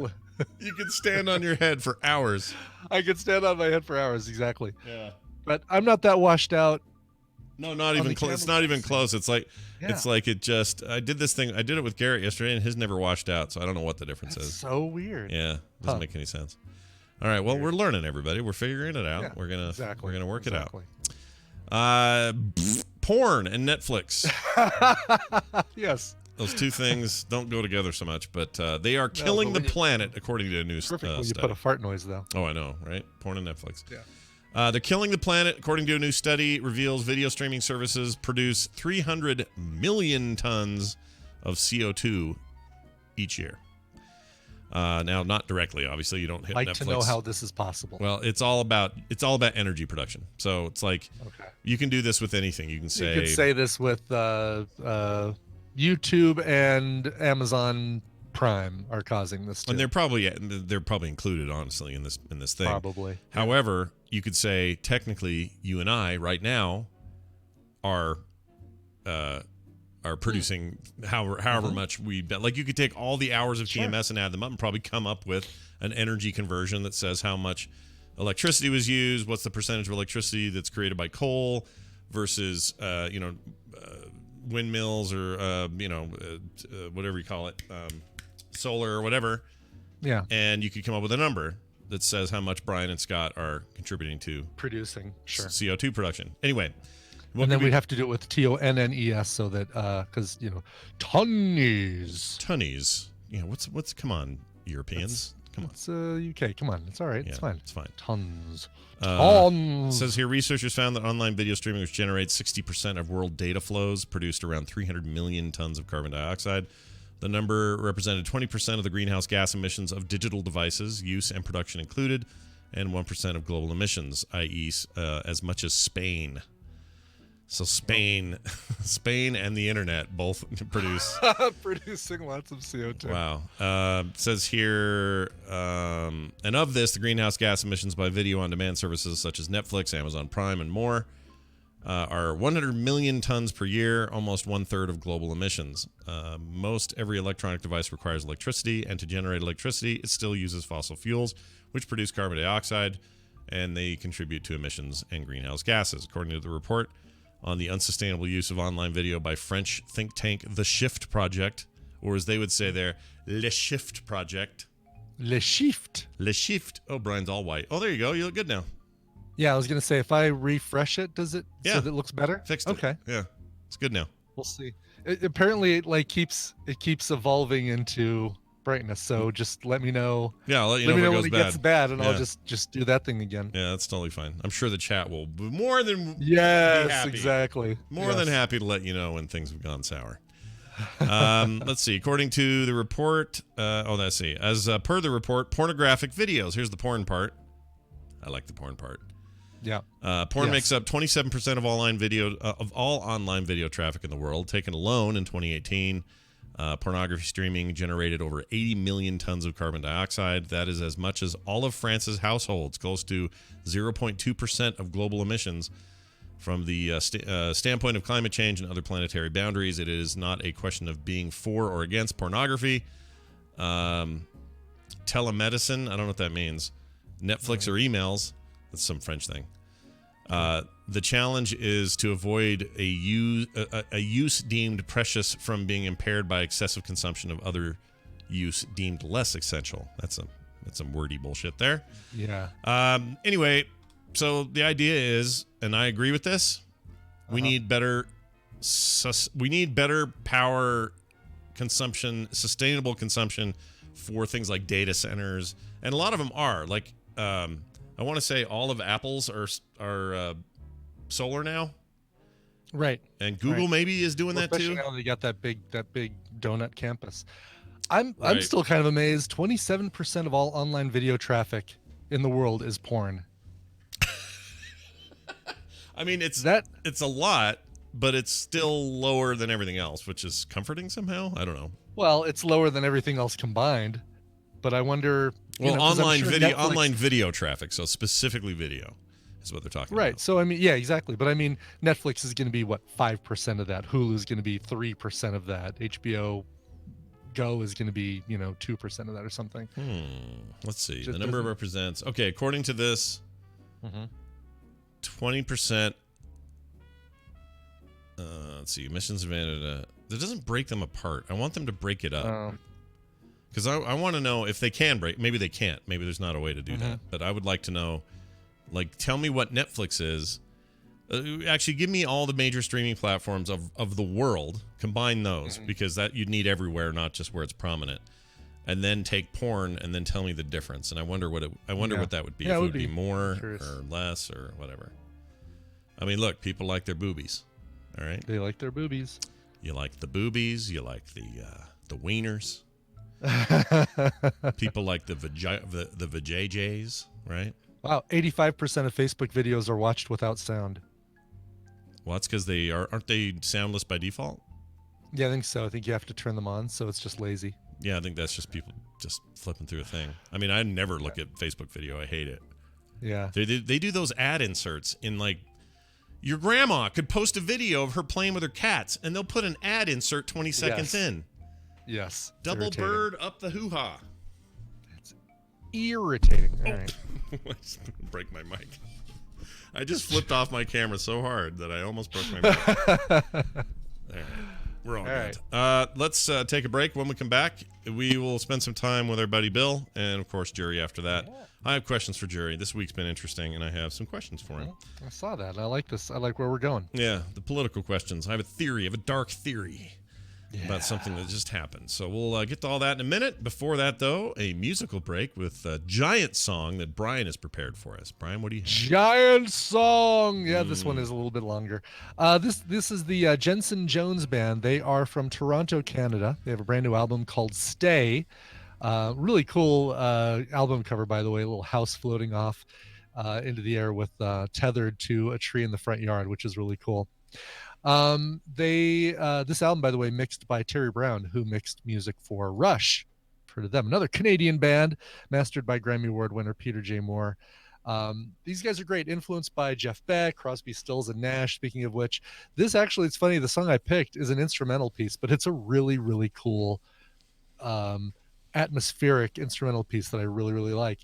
you could stand on your head for hours. I could stand on my head for hours, exactly. Yeah. But I'm not that washed out. No, not even close. It's not even close. It's like it just. I did this thing. I did it with Garrett yesterday, and his never washed out. So I don't know what the difference is. So weird. Yeah, doesn't make any sense. All right, well, we're learning, everybody. We're figuring it out. Yeah, we're gonna work it out. Exactly. Porn and Netflix. Yes. Those two things don't go together so much, but they are killing the planet, according to a new Perfect study. when you put a fart noise, though. Oh, I know, right? Porn and Netflix. Yeah. They're killing the planet, according to a new study. Reveals video streaming services produce 300 million tons of CO2 each year. Now, not directly, obviously. You don't hit Like Netflix. to know how this is possible. Well, it's all about energy production. So it's like you can do this with anything. You can say you could say this with YouTube and Amazon Prime are causing this too. and they're probably included, honestly, in this thing. Probably. However, you could say technically you and I right now are producing however much we bet. Like you could take all the hours of TMS and add them up and probably come up with an energy conversion that says how much electricity was used, what's the percentage of electricity that's created by coal versus windmills or whatever you call it, solar or whatever. Yeah. And you could come up with a number that says how much Brian and Scott are contributing to Producing, sure. CO2 production. Anyway. And then we'd have to do it with TONNES so that, because, tonnies. Tonnies. Yeah, what's come on, Europeans. Come on. It's UK. Come on. It's all right. Yeah, it's fine. It's fine. Tons. It says here, researchers found that online video streaming, which generates 60% of world data flows, produced around 300 million tons of carbon dioxide. The number represented 20% of the greenhouse gas emissions of digital devices, use and production included, and 1% of global emissions, i.e., as much as Spain. So Spain and the internet both produce producing lots of CO2. Wow. It says here, and of this, the greenhouse gas emissions by video on demand services such as Netflix, Amazon Prime, and more are 100 million tons per year, almost 1/3 of global emissions. Most every electronic device requires electricity, and to generate electricity, it still uses fossil fuels, which produce carbon dioxide, and they contribute to emissions and greenhouse gases. According to the report on the unsustainable use of online video by French think tank The Shift Project, or as they would say there, Le Shift Project. Le Shift. Le Shift. Oh, Brian's all white. Oh, there you go. You look good now. Yeah, I was gonna say if I refresh it, does it Yeah. so that it looks better? Fixed it. Okay, Yeah. It's good now. we'll see. Apparently, it keeps evolving into brightness. So just let me know. Yeah, I'll let you Let me know know if it when it goes gets bad. bad, and Yeah. I'll just do that thing again. Yeah, that's totally fine. I'm sure the chat will be more than Yes, happy. exactly. More than Yes. happy to let you know when things have gone sour. Let's see. According to the report, let's see. As per the report, pornographic videos. Here's the porn part. I like the porn part. Yeah. Porn Yes. makes up 27% of all online video traffic in the world. Taken alone in 2018, pornography streaming generated over 80 million tons of carbon dioxide. That is as much as all of France's households, close to 0.2% of global emissions. From the standpoint of climate change and other planetary boundaries, it is not a question of being for or against pornography. Telemedicine, I don't know what that means. Netflix or emails, that's some French thing. The challenge is to avoid a use deemed precious from being impaired by excessive consumption of other use deemed less essential. That's some wordy bullshit there. Yeah. Anyway, so the idea is, and I agree with this, we need better power consumption, sustainable consumption for things like data centers, and a lot of them are like I want to say all of Apple's are solar now, Right. and Google maybe is doing that Especially too. now they got that big donut campus. I'm Right. still kind of amazed. 27% of all online video traffic in the world is porn. I mean, it's That a lot, but it's still lower than everything else, which is comforting somehow. I don't know. well, it's lower than everything else combined. But I wonder. Well, 'cause I'm sure Netflix- online video traffic, so specifically video, is what they're talking Right. about. So I mean, yeah, exactly. But I mean, Netflix is going to be what 5% of that. Hulu's going to be 3% of that. HBO Go is going to be 2% of that or something. Let's see. Just The number doesn't- represents. Okay, according to this, 20%. Let's see. Emissions advantage. That doesn't break them apart. I want them to break it up. Because I want to know if they can break. Maybe they can't. Maybe there's not a way to do that. But I would like to know, like, tell me what Netflix is. Actually, give me all the major streaming platforms of the world. Combine those because that you'd need everywhere, not just where it's prominent. And then take porn and then tell me the difference. And I wonder what that would be. Yeah, if it it would would be be more curious. or less or whatever. I mean, look, people like their boobies. All right, They like their boobies. you like the boobies. You like the wieners. People like the vajayjays, right? Wow, 85% of Facebook videos are watched without sound. Well, that's because aren't they soundless by default? Yeah, I think so. I think you have to turn them on, so it's just lazy. Yeah, I think that's just people just flipping through a thing. I mean, I never look at Facebook video. I hate it. Yeah. They do those ad inserts in like your grandma could post a video of her playing with her cats, and they'll put an ad insert 20 seconds Yes. in. Yes. it's Double irritating. bird up the hoo-ha. Irritating. All right. I just break my mic. I just flipped off my camera so hard that I almost broke my mic. All right. We're all good. Let's take a break. When we come back, we will spend some time with our buddy Bill and, of course, Jerry after that. I have questions for Jerry. This week's been interesting, and I have some questions for him. I saw that. I like this. I like where we're going. Yeah, the political questions. I have a theory. I have a dark theory about something that just happened. So we'll get to all that in a minute. Before that, though, a musical break with a giant song that Brian has prepared for us. Brian, what do you have? Giant song. Yeah, this one is a little bit longer. This is the Jensen Jones Band. They are from Toronto, Canada. They have a brand new album called Stay. Really cool album cover, by the way. A little house floating off into the air with tethered to a tree in the front yard, which is really cool. This album, by the way, mixed by Terry Brown, who mixed music for Rush. Heard of them? Another Canadian band, mastered by Grammy Award winner Peter J. Moore. These guys are great, influenced by Jeff Beck, Crosby, Stills, and Nash. Speaking of which, this actually, it's funny, the song I picked is an instrumental piece, but it's a really, really cool atmospheric instrumental piece that I really, really like.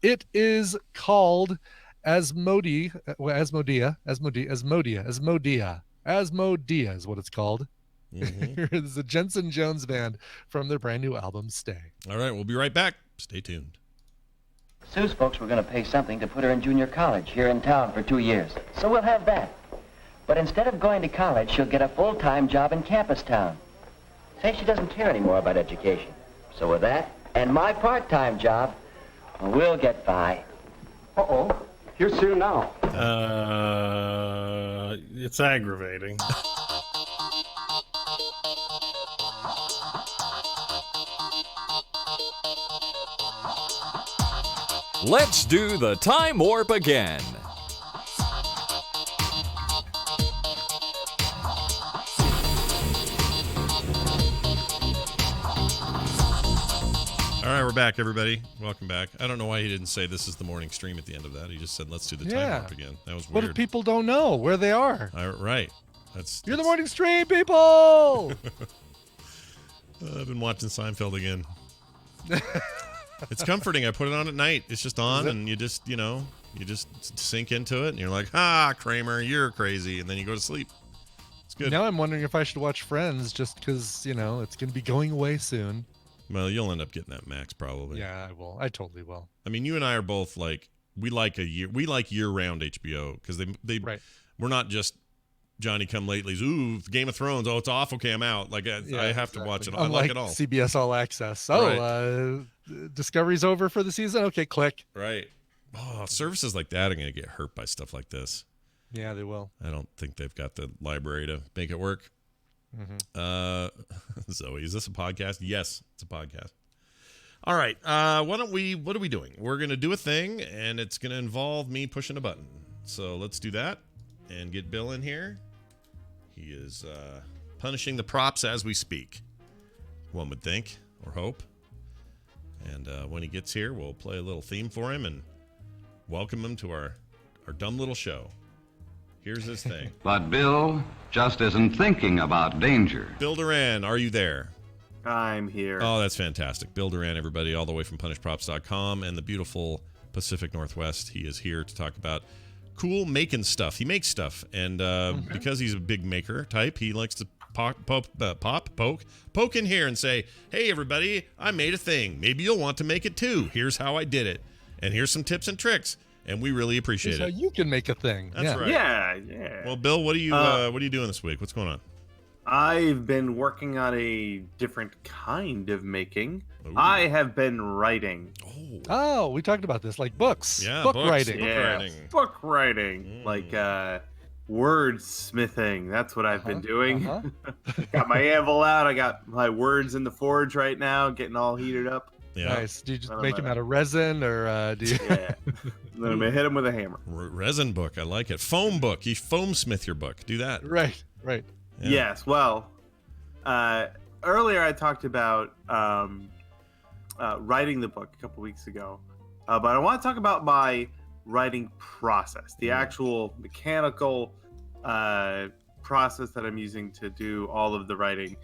It is called Asmodea is what it's called. It's the Jensen Jones Band from their brand new album, Stay. All right, we'll be right back. Stay tuned. Sue's folks were going to pay something to put her in junior college here in town for 2 years. So we'll have that. But instead of going to college, she'll get a full-time job in campus town. Say she doesn't care anymore about education. So with that, and my part-time job, we'll get by. Uh-oh. Here's Sue now. It's aggravating. Let's do the time warp again. All right, we're back, everybody. Welcome back. I don't know why he didn't say this is the morning stream at the end of that. He just said, let's do the time warp again. That was weird. What if people don't know where they are? Right. You're the morning stream, people! I've been watching Seinfeld again. It's comforting. I put it on at night. It's just on, and you just sink into it, and you're like, Kramer, you're crazy, and then you go to sleep. It's good. Now I'm wondering if I should watch Friends just because, it's going to be going away soon. Well, you'll end up getting that Max probably. Yeah, I will. I totally will. I mean, you and I are both like, we like year-round HBO because we're not just Johnny come latelys. Ooh, Game of Thrones. Oh, it's off. Okay, I'm out. Like I have to watch it. Unlike I like it all. CBS All Access. Discovery's over for the season. Okay, click. Right. Oh, services like that are going to get hurt by stuff like this. Yeah, they will. I don't think they've got the library to make it work. Zoe, is this a podcast? Yes, it's a podcast. All right. What are we doing? We're going to do a thing, and it's going to involve me pushing a button. So let's do that and get Bill in here. He is punishing the props as we speak, one would think or hope. And when he gets here, we'll play a little theme for him and welcome him to our dumb little show. Here's his thing. But Bill just isn't thinking about danger. Bill Duran, are you there? I'm here. Oh, that's fantastic. Bill Duran, everybody, all the way from punishprops.com and the beautiful Pacific Northwest. He is here to talk about cool making stuff. He makes stuff. And because he's a big maker type, he likes to poke in here and say, hey, everybody, I made a thing. Maybe you'll want to make it too. Here's how I did it. And here's some tips and tricks. And we really appreciate it. Here's how you can make a thing. That's right. Yeah. Well, Bill, what are you doing this week? What's going on? I've been working on a different kind of making. Ooh. I have been writing. Oh, we talked about this, like books. Yeah, book books. writing. Book writing. Like wordsmithing. That's what I've been doing. Got my anvil out. I got my words in the forge right now, getting all heated up. Yeah. Nice. Do you just make them out of resin, or do you? Yeah. Then I'm gonna hit him with a hammer. Resin book. I like it. Foam book. You foam smith your book. Do that. Right. Yeah. Yes. Well, earlier I talked about writing the book a couple weeks ago, but I want to talk about my writing process, the actual mechanical process that I'm using to do all of the writing.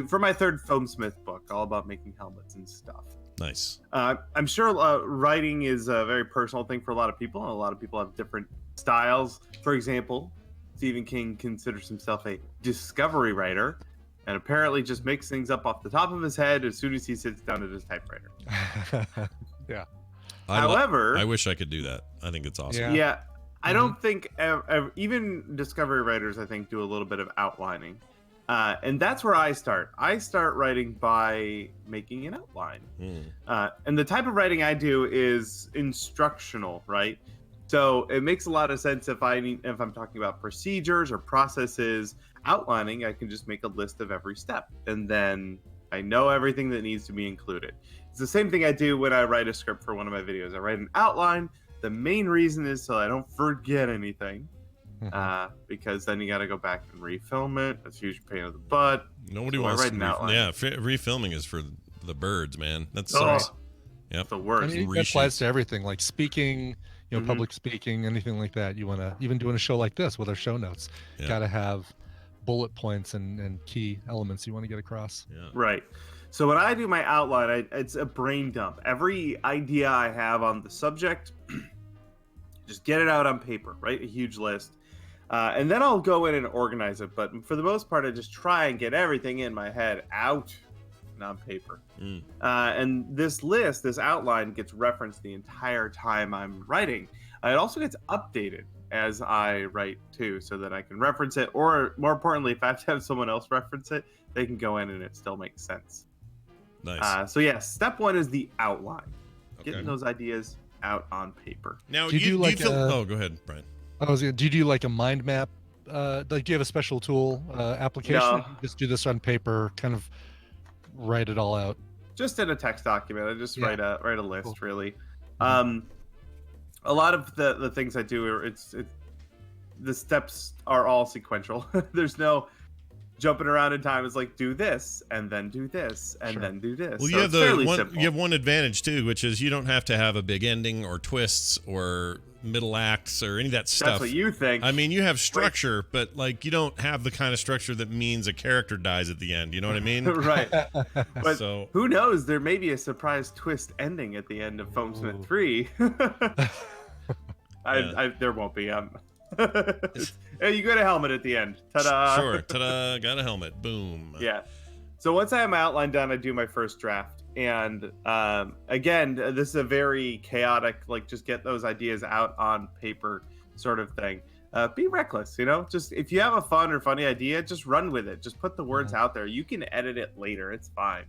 For my third Foamsmith book, all about making helmets and stuff. Nice. I'm sure writing is a very personal thing for a lot of people, and a lot of people have different styles. For example, Stephen King considers himself a discovery writer, and apparently just makes things up off the top of his head as soon as he sits down at his typewriter. Yeah. However, I wish I could do that. I think it's awesome. Yeah. I don't think even discovery writers, I think, do a little bit of outlining. And that's where I start. I start writing by making an outline. And the type of writing I do is instructional, right? So it makes a lot of sense if I'm talking about procedures or processes. Outlining, I can just make a list of every step, and then I know everything that needs to be included. It's the same thing I do when I write a script for one of my videos. I write an outline. The main reason is so I don't forget anything. Because then you got to go back and refilm it. That's a huge pain in the butt. Nobody so wants to refilming is for the birds, man. That's Yep. the worst. I mean, it applies to everything, like speaking, public speaking, anything like that. You want to, even doing a show like this with our show notes, got to have bullet points and key elements you want to get across. Right. So when I do my outline, it's a brain dump. Every idea I have on the subject, just get it out on paper, right? A huge list. And then I'll go in and organize it. But for the most part, I just try and get everything in my head out and on paper. And this list, this outline, gets referenced the entire time I'm writing. It also gets updated as I write too, so that I can reference it. Or more importantly, if I have to have someone else reference it, they can go in and it still makes sense. Nice. So yeah, step one is the outline. Getting those ideas out on paper. Now, do you like oh, go ahead, Brian. do you do like a mind map? Like, do you have a special tool application? No. Or you just do this on paper, kind of write it all out. Just in a text document. I just write a list, really. A lot of the things I do are the steps are all sequential. There's no jumping around in time. It's like, do this and then do this and then do this. Well, so you have simple. you have one advantage too, which is you don't have to have a big ending or twists or middle acts or any of that stuff. That's what you think. I mean, you have structure, but like you don't have the kind of structure that means a character dies at the end. You know what I mean? Right. But so who knows? There may be a surprise twist ending at the end of Foamsmith 3. There won't be. Hey, you got a helmet at the end. Ta-da! Sure. Ta-da! Got a helmet. Boom. Yeah. So once I have my outline done, I do my first draft. And again, this is a very chaotic, like, just get those ideas out on paper sort of thing. Be reckless, just if you have a fun or funny idea, just run with it. Just put the words out there. You can edit it later. It's fine.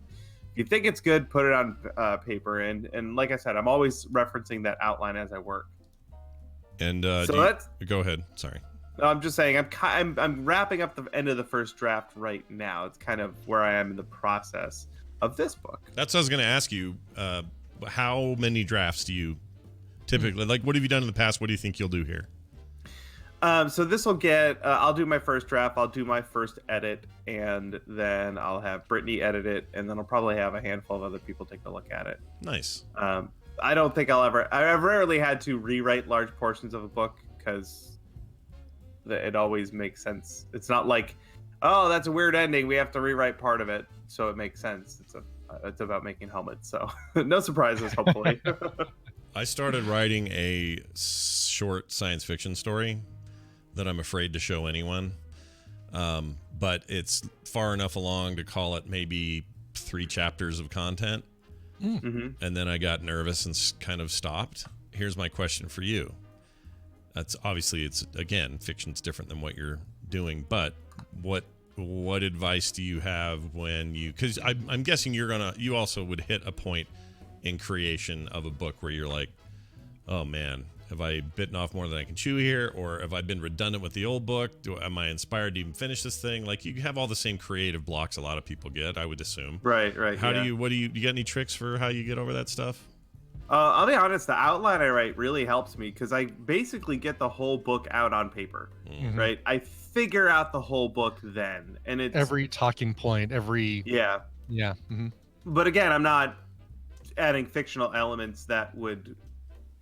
If you think it's good, put it on paper. And like I said, I'm always referencing that outline as I work. And so go ahead. Sorry. No, I'm just saying I'm wrapping up the end of the first draft right now. It's kind of where I am in the process of this book. That's what I was going to ask you. How many drafts do you typically like? What have you done in the past? What do you think you'll do here? So this will get. I'll do my first draft. I'll do my first edit, and then I'll have Brittany edit it, and then I'll probably have a handful of other people take a look at it. Nice. I don't think I've rarely had to rewrite large portions of a book because it always makes sense. It's not like, oh, that's a weird ending, we have to rewrite part of it so it makes sense. It's about making helmets, so no surprises, hopefully. I started writing a short science fiction story that I'm afraid to show anyone, but it's far enough along to call it maybe 3 chapters of content. And then I got nervous and kind of stopped. Here's my question for you. That's obviously, it's again, fiction's different than what you're doing, but what advice do you have when because I'm guessing you also would hit a point in creation of a book where you're like, oh man, have I bitten off more than I can chew here? Or have I been redundant with the old book? Am I inspired to even finish this thing? Like, you have all the same creative blocks a lot of people get, I would assume. Right. How do you got any tricks for how you get over that stuff? I'll be honest, the outline I write really helps me because I basically get the whole book out on paper, right? I figure out the whole book then, and it's every talking point, yeah. But again, I'm not adding fictional elements that would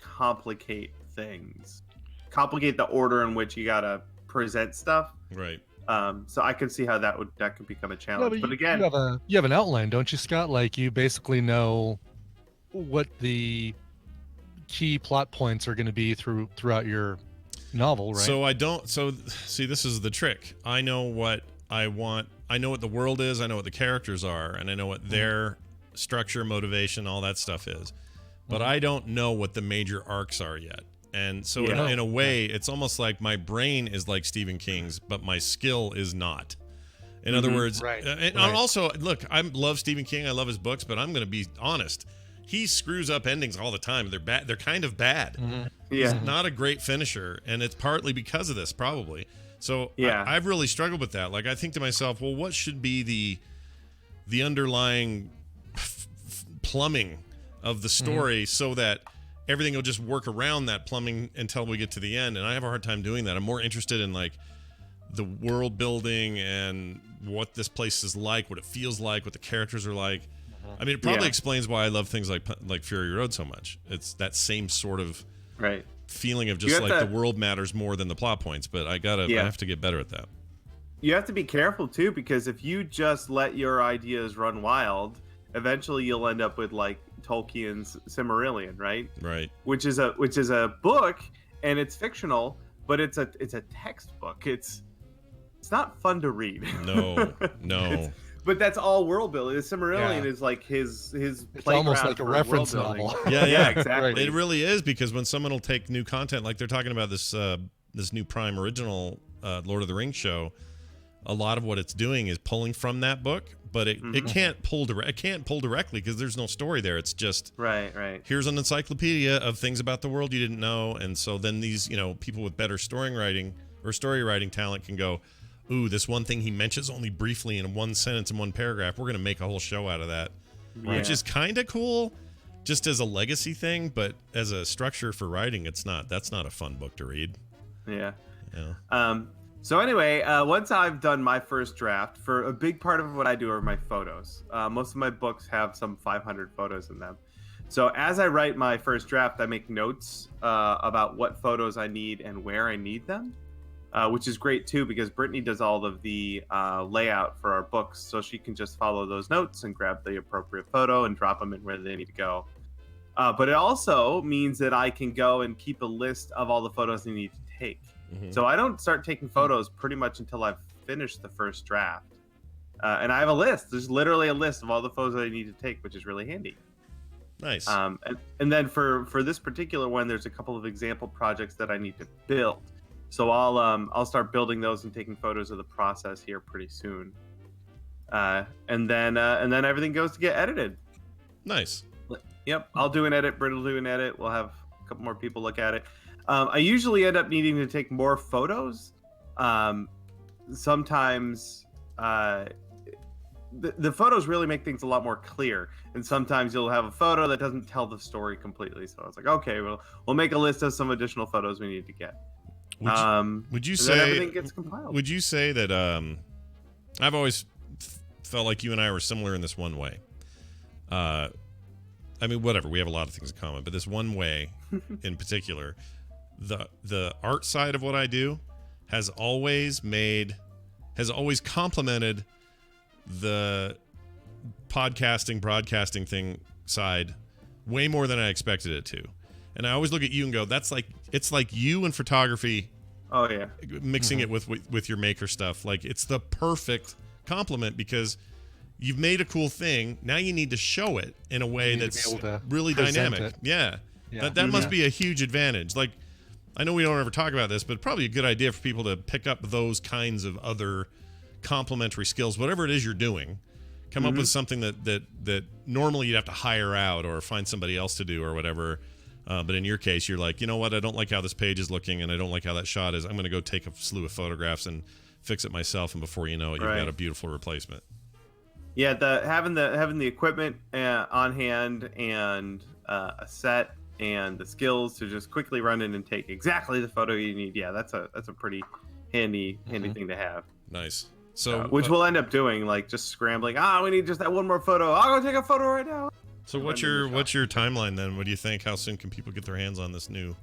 complicate things, complicate the order in which you gotta present stuff. Right. So I can see how that could become a challenge. No, but again, you have an outline, don't you, Scott? Like, you basically know what the key plot points are going to be throughout your novel, right? So I don't. So see, this is the trick. I know what I want. I know what the world is. I know what the characters are, and I know what their structure, motivation, all that stuff is. But I don't know what the major arcs are yet. And so in a way, it's almost like my brain is like Stephen King's, but my skill is not. In other words, and also, look, I love Stephen King. I love his books, but I'm going to be honest. He screws up endings all the time. They're bad. They're kind of bad. He's not a great finisher, and it's partly because of this, probably. So I've really struggled with that. Like, I think to myself, well, what should be the underlying plumbing of the story so that everything will just work around that plumbing until we get to the end? And I have a hard time doing that. I'm more interested in like the world building and what this place is like, what it feels like, what the characters are like. I mean, it probably explains why I love things like Fury Road so much. It's that same sort of feeling of just like the world matters more than the plot points. But I have to get better at that. You have to be careful too, because if you just let your ideas run wild, eventually you'll end up with like Tolkien's Silmarillion, right? Right. Which is a book, and it's fictional, but it's a textbook. It's not fun to read. No. But that's all world building. The Silmarillion is like his It's almost like a reference novel. Yeah, exactly. Right. It really is, because when someone will take new content, like they're talking about this new Prime original Lord of the Rings show, a lot of what it's doing is pulling from that book, but it can't pull directly because there's no story there. It's just right. Here's an encyclopedia of things about the world you didn't know, and so then these people with better story writing talent can go, ooh, this one thing he mentions only briefly in one sentence in one paragraph. We're gonna make a whole show out of that, which is kind of cool, just as a legacy thing, but as a structure for writing, it's not. That's not a fun book to read. Yeah. So anyway, once I've done my first draft, for a big part of what I do are my photos. Most of my books have some 500 photos in them. So as I write my first draft, I make notes about what photos I need and where I need them, which is great too, because Brittany does all of the layout for our books, so she can just follow those notes and grab the appropriate photo and drop them in where they need to go. But it also means that I can go and keep a list of all the photos I need to take. So I don't start taking photos pretty much until I've finished the first draft. And I have a list. There's literally a list of all the photos that I need to take, which is really handy. Nice. And then for this particular one, there's a couple of example projects that I need to build. So I'll start building those and taking photos of the process here pretty soon. And then everything goes to get edited. Nice. Yep. I'll do an edit. Britt will do an edit. We'll have a couple more people look at it. I usually end up needing to take more photos. Sometimes the photos really make things a lot more clear, and sometimes you'll have a photo that doesn't tell the story completely. So it's like, okay, we'll make a list of some additional photos we need to get. Would you say everything gets compiled? Would you say that I've always felt like you and I were similar in this one way? I mean, whatever, we have a lot of things in common, but this one way in particular, the art side of what I do has always complemented the broadcasting thing side way more than I expected it to. And I always look at you and go, it's like you and photography. Oh yeah. Mixing it with your maker stuff. Like, it's the perfect complement, because you've made a cool thing. Now you need to show it in a way that's really dynamic. Yeah. That must be a huge advantage. Like, I know we don't ever talk about this, but probably a good idea for people to pick up those kinds of other complementary skills, whatever it is you're doing. Come up with something that normally you'd have to hire out or find somebody else to do or whatever. But in your case, you're like, you know what? I don't like how this page is looking, and I don't like how that shot is. I'm going to go take a slew of photographs and fix it myself. And before you know it, you've got a beautiful replacement. Yeah, having the equipment on hand and a set and the skills to just quickly run in and take exactly the photo you need. Yeah, that's a pretty handy thing to have. Nice. So which we'll end up doing, like just scrambling. We need just that one more photo. I'll go take a photo right now. So what's your timeline then? What do you think? How soon can people get their hands on this new?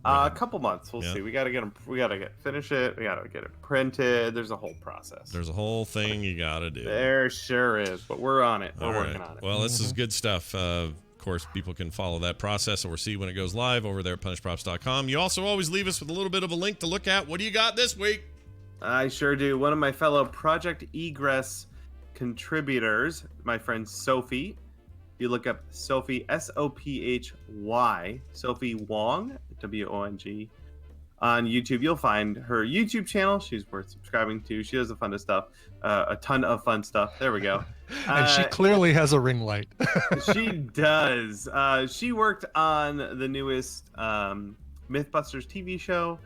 A couple months. We'll see. We got to get them. We got to finish it. We got to get it printed. There's a whole process. There's a whole thing you got to do. There sure is, but we're on it. We're working on it. Well, this is good stuff. Of course, people can follow that process or see when it goes live over there at punishprops.com. You also always leave us with a little bit of a link to look at. What do you got this week? I sure do. One of my fellow Project Egress contributors, my friend Sophie. You look up Sophie, S-O-P-H-Y, Sophie Wong, W-O-N-G, on YouTube. You'll find her YouTube channel. She's worth subscribing to. She does a ton of fun stuff. There we go. And she clearly has a ring light. She does. She worked on the newest Mythbusters TV show.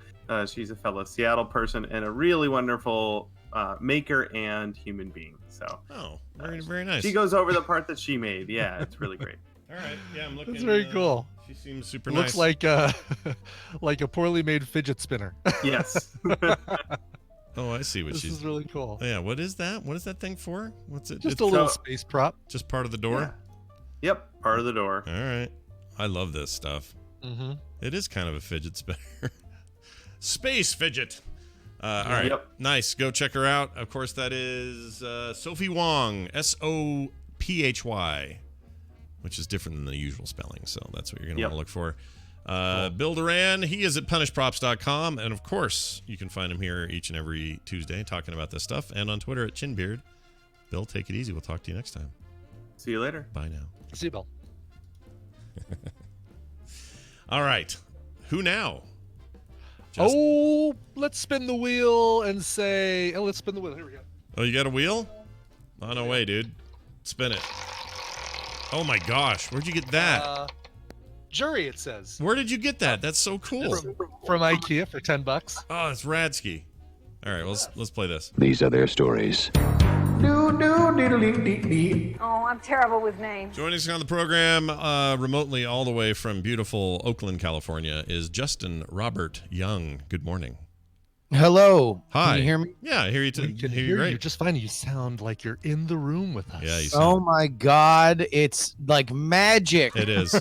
She's a fellow Seattle person and a really wonderful maker and human being. So very, very nice. She goes over the part that she made. Yeah, it's really great. All right. Yeah, I'm looking. That's very cool. She seems super nice. Looks like a poorly made fidget spinner. Yes. Oh, I see what this is really cool. Yeah, what is that? What is that thing for? What's it? Just a little space prop. Just part of the door? Yeah. Yep, part of the door. All right. I love this stuff. It is kind of a fidget spinner. Space fidget. All right. Yep. Nice. Go check her out. Of course, that is Sophie Wong, Sophy, which is different than the usual spelling. So that's what you're going to want to look for. Bill Duran, he is at punishprops.com. And of course, you can find him here each and every Tuesday talking about this stuff. And on Twitter at Chinbeard. Bill, take it easy. We'll talk to you next time. See you later. Bye now. See you, Bill. All right. Who now? Let's spin the wheel and say, let's spin the wheel. Here we go. Oh, you got a wheel? Oh, no way, dude. Spin it. Oh, my gosh. Where'd you get that? Jury, it says. Where did you get that? That's so cool. From IKEA for $10. Oh, it's Radsky. All right, let's play this. These are their stories. Oh, I'm terrible with names. Joining us on the program remotely all the way from beautiful Oakland, California is Justin Robert Young. Good morning. Hello. Hi. Can you hear me? Yeah, I hear you. We can hear you just fine. You sound like you're in the room with us. Yeah. You sound... Oh my God, it's like magic. It is.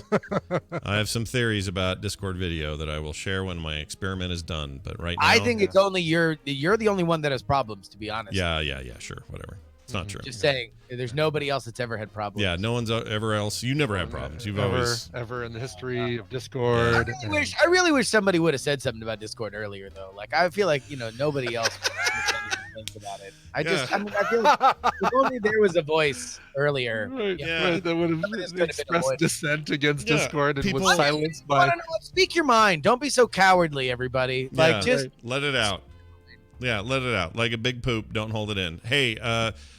I have some theories about Discord video that I will share when my experiment is done. But right now, I think it's only you're the only one that has problems, to be honest. Yeah. Sure. Whatever. It's not true. Just saying, there's nobody else that's ever had problems. Yeah, no one's ever else. You never had problems. You've always ever in the history of Discord. I really wish somebody would have said something about Discord earlier, though. Like, I feel like nobody else thinks about it. I feel like if only there was a voice earlier. Right, that would have expressed dissent against Discord and was silenced by. No, speak your mind. Don't be so cowardly, everybody. Like, just let it out. Yeah, let it out. Like a big poop, don't hold it in. Hey,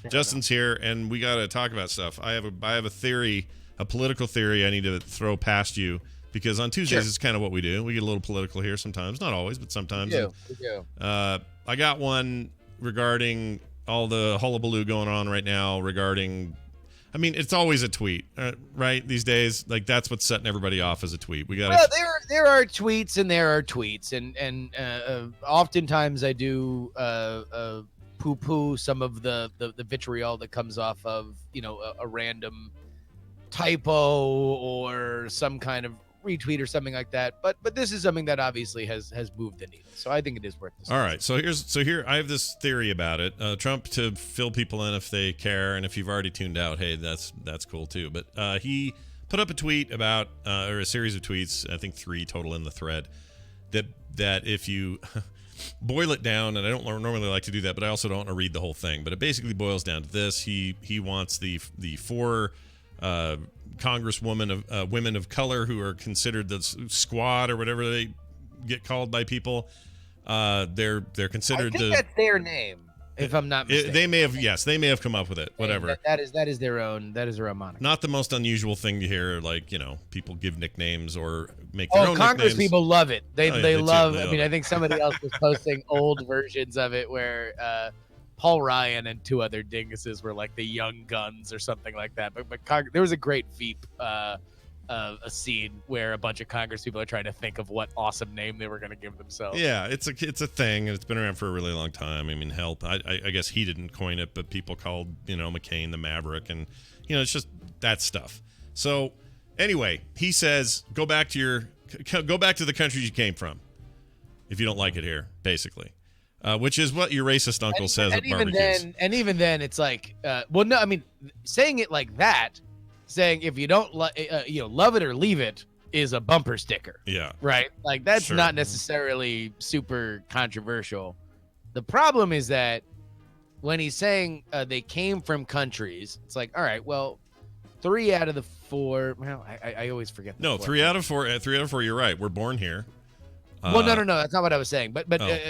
Justin's here, and we got to talk about stuff. I have a theory, a political theory I need to throw past you, because on Tuesdays it's kind of what we do. We get a little political here sometimes. Not always, but sometimes. We do. I got one regarding all the hullabaloo going on right now regarding... I mean, it's always a tweet, right? These days, like that's what's setting everybody off as a tweet. We got. Well, there are tweets and there are tweets, and oftentimes I do poo-poo some of the vitriol that comes off of a random typo or some kind of retweet or something like that. But this is something that obviously has moved the needle, so I think it is worth this. All right, so here I have this theory about it. Trump to fill people in if they care, and if you've already tuned out, hey, that's cool too. But he put up a tweet about or a series of tweets, I think 3 total in the thread, that if you boil it down, and I don't normally like to do that, but I also don't want to read the whole thing. But it basically boils down to this: he wants the 4 congresswomen of women of color who are considered the squad or whatever they get called by people. They're considered. I think that's their name, if I'm not mistaken. They may have come up with it. Whatever. That is their own moniker. Not the most unusual thing to hear. Like people give nicknames or make their own Congress nicknames. people love it. They love. I mean, it. I think somebody else was posting old versions of it where. Paul Ryan and 2 other dinguses were like the Young Guns or something like that. But there was a great Veep a scene where a bunch of Congress people are trying to think of what awesome name they were going to give themselves. Yeah, it's a thing, and it's been around for a really long time. I mean, help. I guess he didn't coin it, but people called McCain the Maverick, and it's just that stuff. So anyway, he says go back to the countries you came from if you don't like it here, basically. Which is what your racist uncle says at barbecues. Even then, it's like, no, I mean, saying it like that, saying if you don't love it or leave it is a bumper sticker. Yeah. Right? Like, that's not necessarily super controversial. The problem is that when he's saying they came from countries, it's like, all right, well, 3 out of the 4, well, I always forget. No, 3 out of 4, 3 out of 4, you're right. We're born here. Well, no, that's not what I was saying. But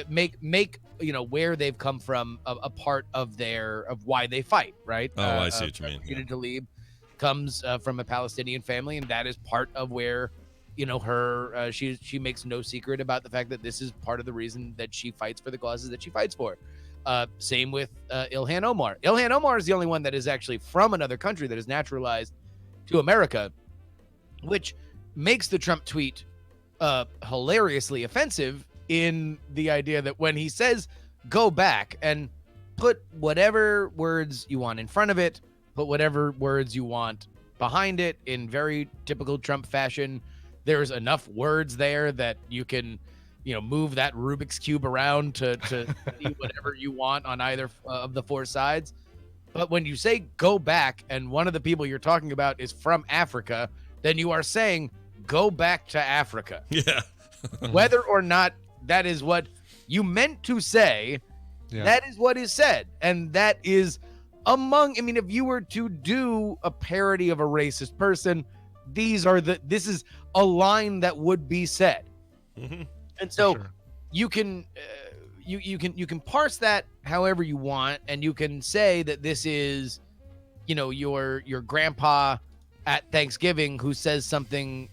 make where they've come from a part of why they fight, right? Oh, I see what you mean. Rashida Tlaib comes from a Palestinian family, and that is part of where, her she makes no secret about the fact that this is part of the reason that she fights for the causes that she fights for. Same with Ilhan Omar. Ilhan Omar is the only one that is actually from another country that is naturalized to America, which makes the Trump tweet hilariously offensive in the idea that when he says go back and put whatever words you want in front of it, put whatever words you want behind it in very typical Trump fashion, There's enough words there that you can, move that Rubik's Cube around to see whatever you want on either of the 4 sides. But when you say go back and one of the people you're talking about is from Africa, then you are saying go back to Africa. Yeah. Whether or not that is what you meant to say, that is what is said. And that is if you were to do a parody of a racist person, this is a line that would be said. Mm-hmm. And so you can you can parse that however you want, and you can say that this is your grandpa at Thanksgiving who says something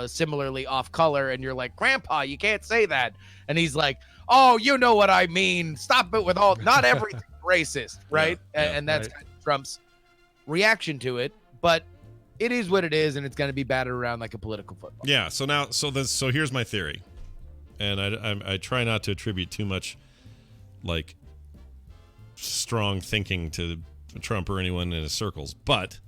similarly off color, and you're like, Grandpa, you can't say that, and he's like, oh, you know what I mean, stop it with all, not everything racist, right? And that's kind of Trump's reaction to it, but it is what it is, and it's going to be battered around like a political football. Yeah. So here's my theory, and I try not to attribute too much like strong thinking to Trump or anyone in his circles, but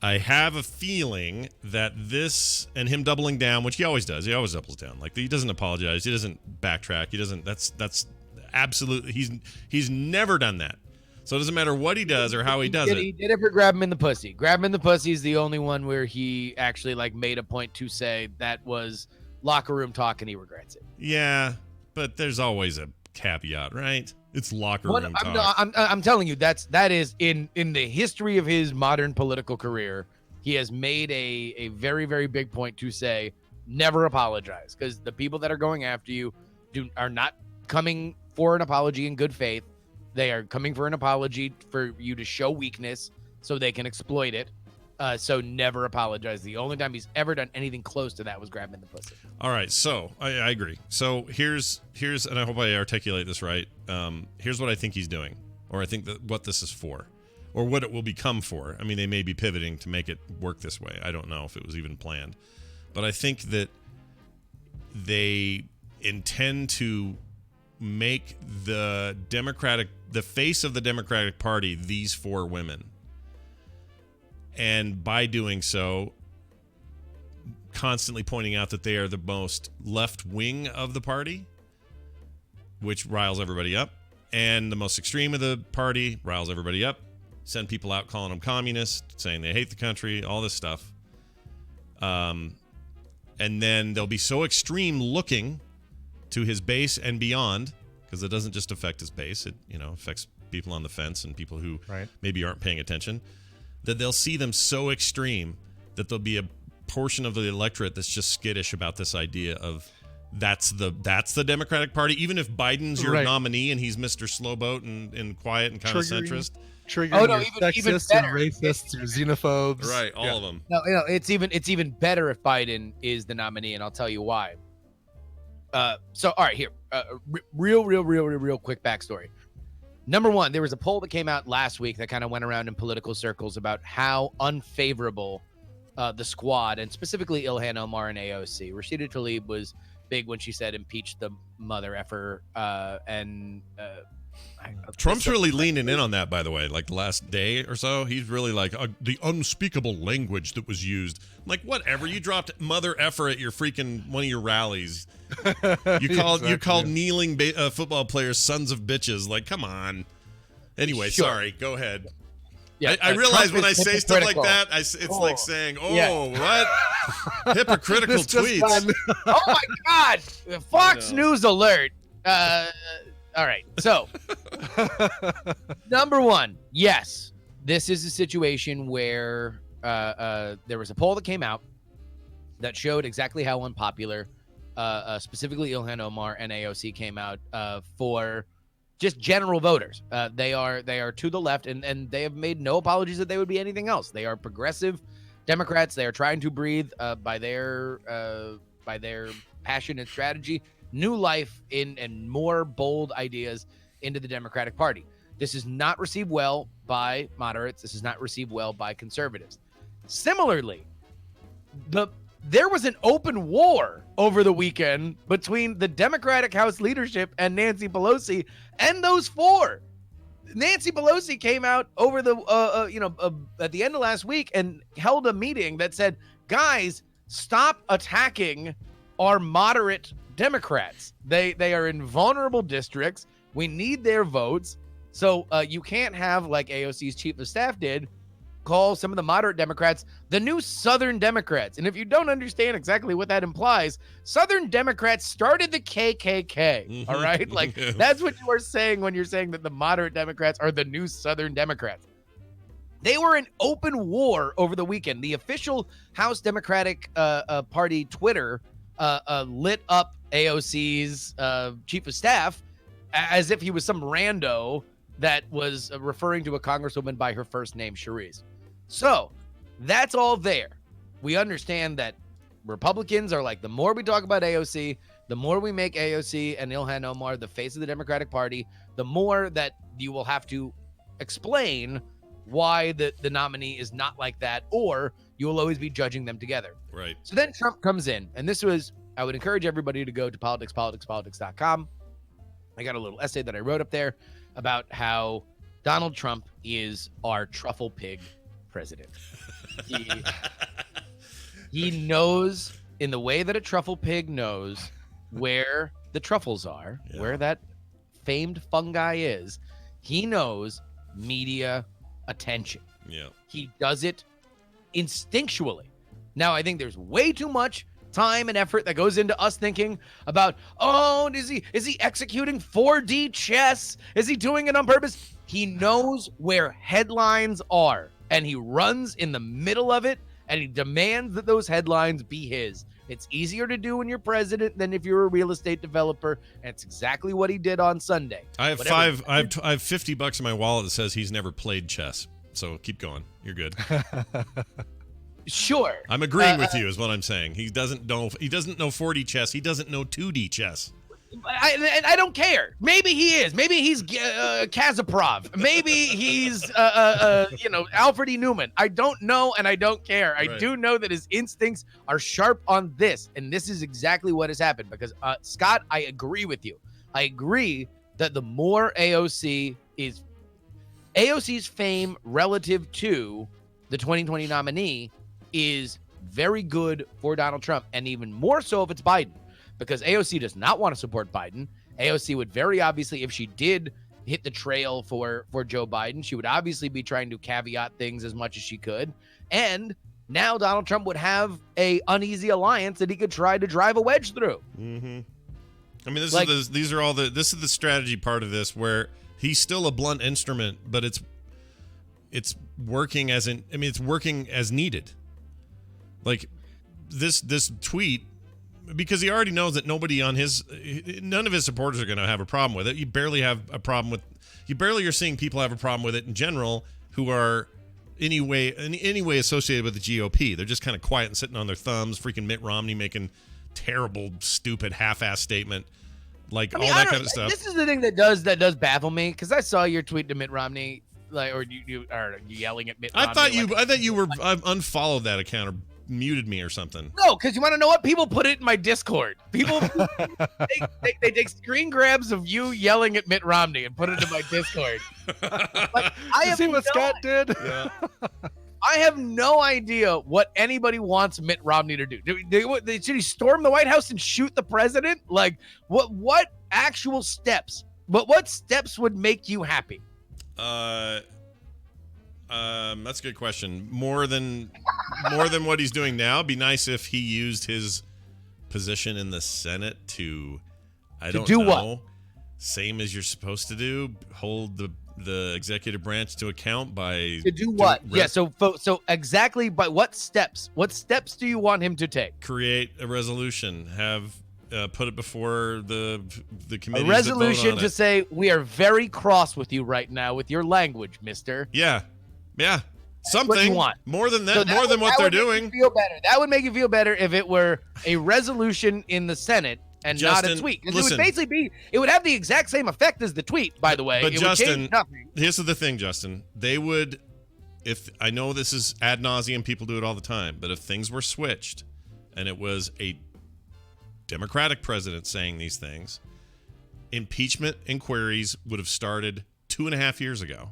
I have a feeling that this, and him doubling down, which he always does, he always doubles down. Like, he doesn't apologize, he doesn't backtrack, he doesn't. That's absolutely, he's never done that. So it doesn't matter what he does or how he does it. He did it for Grab Him in the Pussy. Grab Him in the Pussy is the only one where he actually made a point to say that was locker room talk and he regrets it. Yeah, but there's always a caveat, right? It's locker room talk. I'm telling you, that is in the history of his modern political career, he has made a very, very big point to say, never apologize, because the people that are going after you are not coming for an apology in good faith. They are coming for an apology for you to show weakness so they can exploit it. So never apologize. The only time he's ever done anything close to that was Grab Him in the Pussy. All right, so I agree. So here's, and I hope I articulate this right. Here's what I think he's doing, or I think that what this is for, or what it will become for. I mean, they may be pivoting to make it work this way. I don't know if it was even planned, but I think that they intend to make the face of the Democratic Party these 4 women. And by doing so, constantly pointing out that they are the most left wing of the party, which riles everybody up, and the most extreme of the party riles everybody up. Send people out calling them communists, saying they hate the country, all this stuff. And then they'll be so extreme looking to his base and beyond, because it doesn't just affect his base. It affects people on the fence and people who maybe aren't paying attention, that they'll see them so extreme that there'll be a portion of the electorate that's just skittish about this idea of that's the Democratic Party. Even if Biden's your nominee and he's Mr. Slowboat and quiet and kind of centrist. Triggering sexists and racists or xenophobes. Right, all of them. No, it's even better if Biden is the nominee, and I'll tell you why. So, all right, here. Real quick backstory. Number one, there was a poll that came out last week that kind of went around in political circles about how unfavorable the squad, and specifically Ilhan Omar and AOC. Rashida Tlaib was big when she said impeach the mother effer. Trump's really leaning in on that, by the way. Like the last day or so, he's really like the unspeakable language that was used. Like, whatever, you dropped mother effer at your freaking one of your rallies. You called kneeling football players sons of bitches. Like, come on. Anyway, sorry. Go ahead. Yeah, I realize when I say stuff like that, it's like saying, what? Hypocritical tweets. Oh, my God. Fox News alert. All right. So, number one, yes, this is a situation where there was a poll that came out that showed exactly how unpopular specifically Ilhan Omar and AOC came out for just general voters. They are to the left, and they have made no apologies that they would be anything else. They are progressive Democrats. They are trying to breathe by their passion and strategy new life in and more bold ideas into the Democratic Party. This is not received well by moderates. This is not received well by conservatives. Similarly, there was an open war over the weekend between the Democratic House leadership and Nancy Pelosi and those 4. Nancy Pelosi came out over at the end of last week and held a meeting that said, guys, stop attacking our moderate Democrats. They are in vulnerable districts. We need their votes. So you can't have, like AOC's chief of staff did, call some of the moderate Democrats the new Southern Democrats. And if you don't understand exactly what that implies, Southern Democrats started the KKK. All right? Like, that's what you are saying when you're saying that the moderate Democrats are the new Southern Democrats. They were in open war over the weekend. The official House Democratic Party Twitter lit up AOC's chief of staff as if he was some rando that was referring to a congresswoman by her first name, Charisse. So that's all there. We understand that Republicans are like, the more we talk about AOC, the more we make AOC and Ilhan Omar the face of the Democratic Party, the more that you will have to explain why the nominee is not like that, or you will always be judging them together. Right. So then Trump comes in, and this was, I would encourage everybody to go to politics.com. I got a little essay that I wrote up there about how Donald Trump is our truffle pig president. He knows, in the way that a truffle pig knows where the truffles are, where that famed fungi is. He knows media attention. Yeah. He does it instinctually. Now, I think there's way too much time and effort that goes into us thinking about, oh, is he executing 4D chess? Is he doing it on purpose? He knows where headlines are, and he runs in the middle of it, and he demands that those headlines be his. It's easier to do when you're president than if you're a real estate developer, and it's exactly what he did on Sunday. I have I have $50 in my wallet that says he's never played chess. So keep going. You're good. Sure. I'm agreeing with you is what I'm saying. He doesn't know 4D chess. He doesn't know 2D chess. I don't care. Maybe he is. Maybe he's Kasparov. Maybe he's Alfred E. Newman. I don't know, and I don't care. I do know that his instincts are sharp on this, and this is exactly what has happened. Because Scott, I agree with you. I agree that the more AOC's fame relative to the 2020 nominee is very good for Donald Trump, and even more so if it's Biden. Because AOC does not want to support Biden. AOC would very obviously, if she did hit the trail for Joe Biden, she would obviously be trying to caveat things as much as she could. And now Donald Trump would have a uneasy alliance that he could try to drive a wedge through. Mm-hmm. I mean, this is the strategy part of this, where he's still a blunt instrument, but it's working it's working as needed. Like this tweet, because he already knows that none of his supporters are going to have a problem with it. You barely are seeing people have a problem with it in general who are in any way associated with the GOP. They're just kind of quiet and sitting on their thumbs. Freaking Mitt Romney making terrible, stupid, half-ass statement, all that kind of stuff. This is the thing that does baffle me, because I saw your tweet to Mitt Romney, or you yelling at Mitt Romney. I thought you were unfollowed that account or muted me or something. No, because you want to know what? People put it in my Discord. People they take screen grabs of you yelling at Mitt Romney and put it in my Discord. See what Scott did? Yeah. I have no idea what anybody wants Mitt Romney to do. Should he storm the White House and shoot the president? Like, what actual steps? What steps would make you happy? That's a good question. More than what he's doing now. It'd be nice if he used his position in the Senate to do what? Same as you're supposed to do. Hold the executive branch to account by to do what? So exactly. But what steps? What steps do you want him to take? Create a resolution. Have put it before the committee. A resolution to say, we are very cross with you right now with your language, mister. Yeah. Something what you want. More than that. More than what they're doing. Feel better. That would make you feel better if it were a resolution in the Senate and Justin, not a tweet. Listen, it would basically it would have the exact same effect as the tweet, by the way. But it Justin, would change nothing. Here's the thing, Justin. They would, if I know this is ad nauseum, people do it all the time, but if things were switched and it was a Democratic president saying these things, impeachment inquiries would have started 2.5 years ago.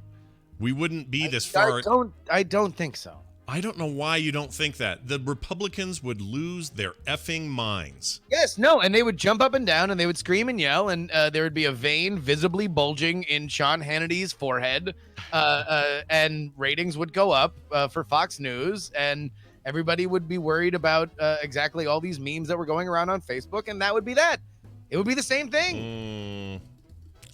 We wouldn't be this far. I don't think so. I don't know why you don't think that. The Republicans would lose their effing minds. Yes, no, and they would jump up and down and they would scream and yell, and there would be a vein visibly bulging in Sean Hannity's forehead, and ratings would go up for Fox News, and everybody would be worried about exactly all these memes that were going around on Facebook, and that would be that. It would be the same thing.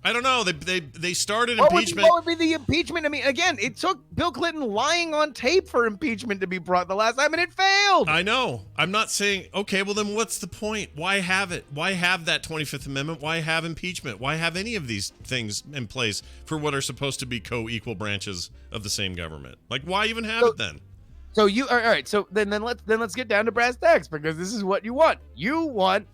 I don't know. They started impeachment. What would be the impeachment? I mean, again, it took Bill Clinton lying on tape for impeachment to be brought the last time, and it failed. I know. I'm not saying, okay, well, then what's the point? Why have it? Why have that 25th Amendment? Why have impeachment? Why have any of these things in place for what are supposed to be co-equal branches of the same government? Like, why even have it then? So you all right? So then let's get down to brass tacks, because this is what you want. You want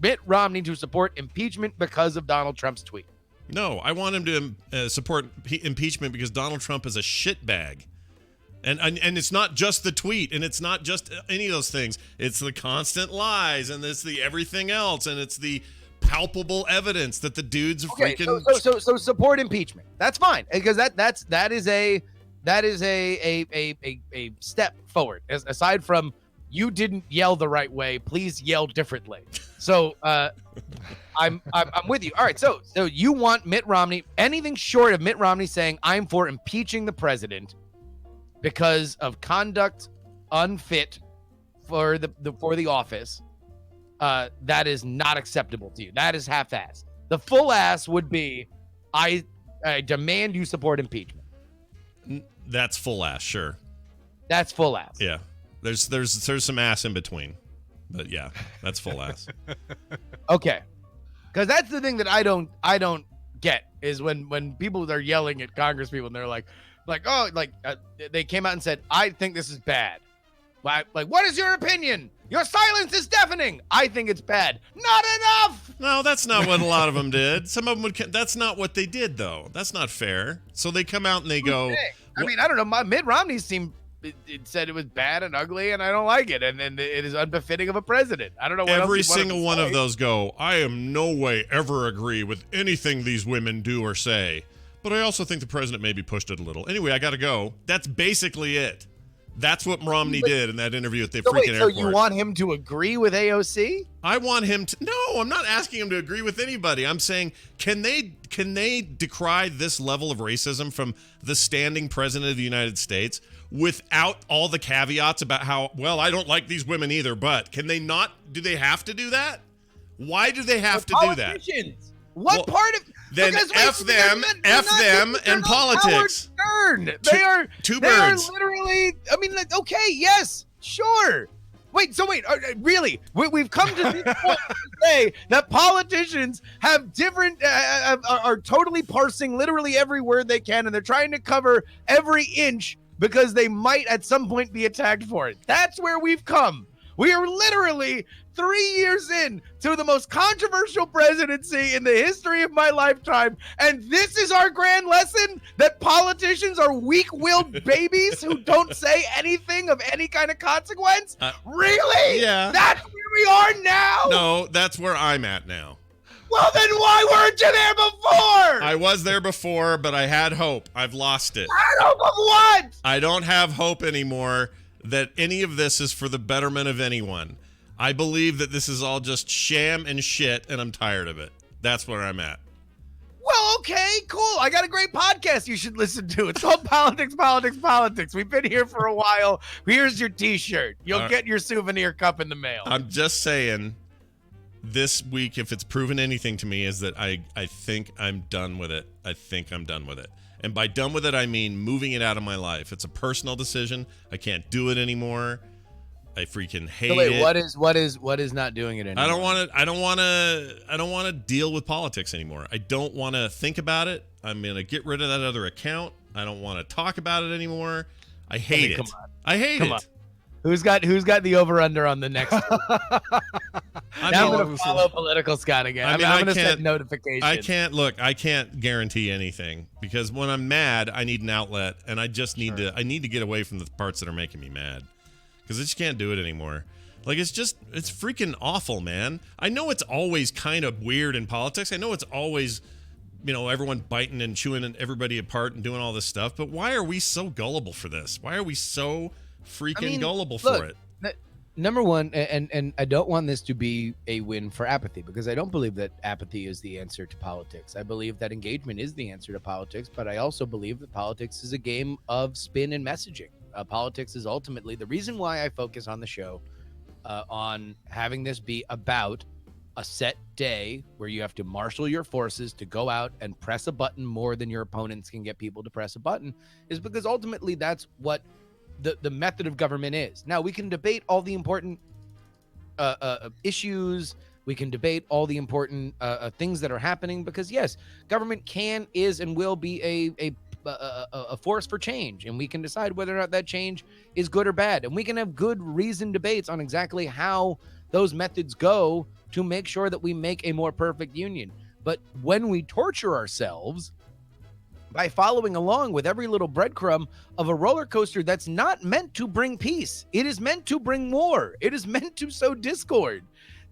Mitt Romney to support impeachment because of Donald Trump's tweet. No, I want him to support impeachment because Donald Trump is a shitbag. And it's not just the tweet, and it's not just any of those things. It's the constant lies, and it's the everything else, and it's the palpable evidence that the dude's freaking. So support impeachment. That's fine, because that is a step forward. Aside from you didn't yell the right way, please yell differently. So I'm with you. All right, so you want Mitt Romney, anything short of Mitt Romney saying I'm for impeaching the president because of conduct unfit for the office, that is not acceptable to you. That is half-ass. The full ass would be I demand you support impeachment. That's full ass, sure. That's full ass. Yeah. There's some ass in between. But yeah, that's full ass. Okay. Because that's the thing that I don't get is when people are yelling at Congress people and they're like, they came out and said, I think this is bad. Like, what is your opinion? Your silence is deafening. I think it's bad. Not enough. No, that's not what a lot of them did. Some of them that's not what they did, though. That's not fair. So they come out and they go. I mean, I don't know. Mitt Romney it said it was bad and ugly, and I don't like it, and it is unbefitting of a president. I don't know what every else single one of those go. I am no way ever agree with anything these women do or say, but I also think the president maybe pushed it a little. Anyway, I got to go. That's basically it. That's what Romney did in that interview at the freaking airport. So you want him to agree with AOC? I want him to. No, I'm not asking him to agree with anybody. I'm saying, can they decry this level of racism from the standing president of the United States without all the caveats about how, well, I don't like these women either, but can they not? Do they have to do that? Why do they have to do that? What part of then F them and politics. They are two they are birds. Literally. I mean, okay, yes, sure. Wait, really? We've come to this point to say that politicians have different, are totally parsing literally every word they can, and they're trying to cover every inch because they might at some point be attacked for it. That's where we've come. We are literally 3 years in to the most controversial presidency in the history of my lifetime. And this is our grand lesson that politicians are weak-willed babies who don't say anything of any kind of consequence? Really? Yeah. That's where we are now? No, that's where I'm at now. Well, then why weren't you there before? I was there before, but I had hope. I've lost it. Had hope of what? I don't have hope anymore that any of this is for the betterment of anyone. I believe that this is all just sham and shit, and I'm tired of it. That's where I'm at. Well, okay, cool. I got a great podcast you should listen to. It's called Politics, Politics, Politics. We've been here for a while. Here's your t-shirt. You'll get your souvenir cup in the mail. I'm just saying, this week, if it's proven anything to me, is that I think I'm done with it. I think I'm done with it. And by done with it, I mean moving it out of my life. It's a personal decision. I can't do it anymore. I freaking hate it. What is not doing it anymore? I don't want to deal with politics anymore. I don't want to think about it. I'm going to get rid of that other account. I don't want to talk about it anymore. I hate it. Come on. I hate it. On. Who's got the over under on the next one? I'm going to follow Political Scott again. I'm going to set notifications. I can't guarantee anything because when I'm mad, I need an outlet, and I just need to get away from the parts that are making me mad. Because I just can't do it anymore. Like, it's freaking awful, man. I know it's always kind of weird in politics. I know it's always, everyone biting and chewing everybody apart and doing all this stuff. But why are we so gullible for this? Why are we so freaking gullible for it. Number one, and I don't want this to be a win for apathy, because I don't believe that apathy is the answer to politics. I believe that engagement is the answer to politics, but I also believe that politics is a game of spin and messaging. Politics is ultimately the reason why I focus on the show on having this be about a set day where you have to marshal your forces to go out and press a button more than your opponents can get people to press a button, is because ultimately that's what the method of government is. Now, we can debate all the important issues. We can debate all the important things that are happening, because yes, government can, is, and will be a force for change, and we can decide whether or not that change is good or bad, and we can have good reasoned debates on exactly how those methods go to make sure that we make a more perfect union. But when we torture ourselves by following along with every little breadcrumb of a roller coaster that's not meant to bring peace, it is meant to bring war, it is meant to sow discord,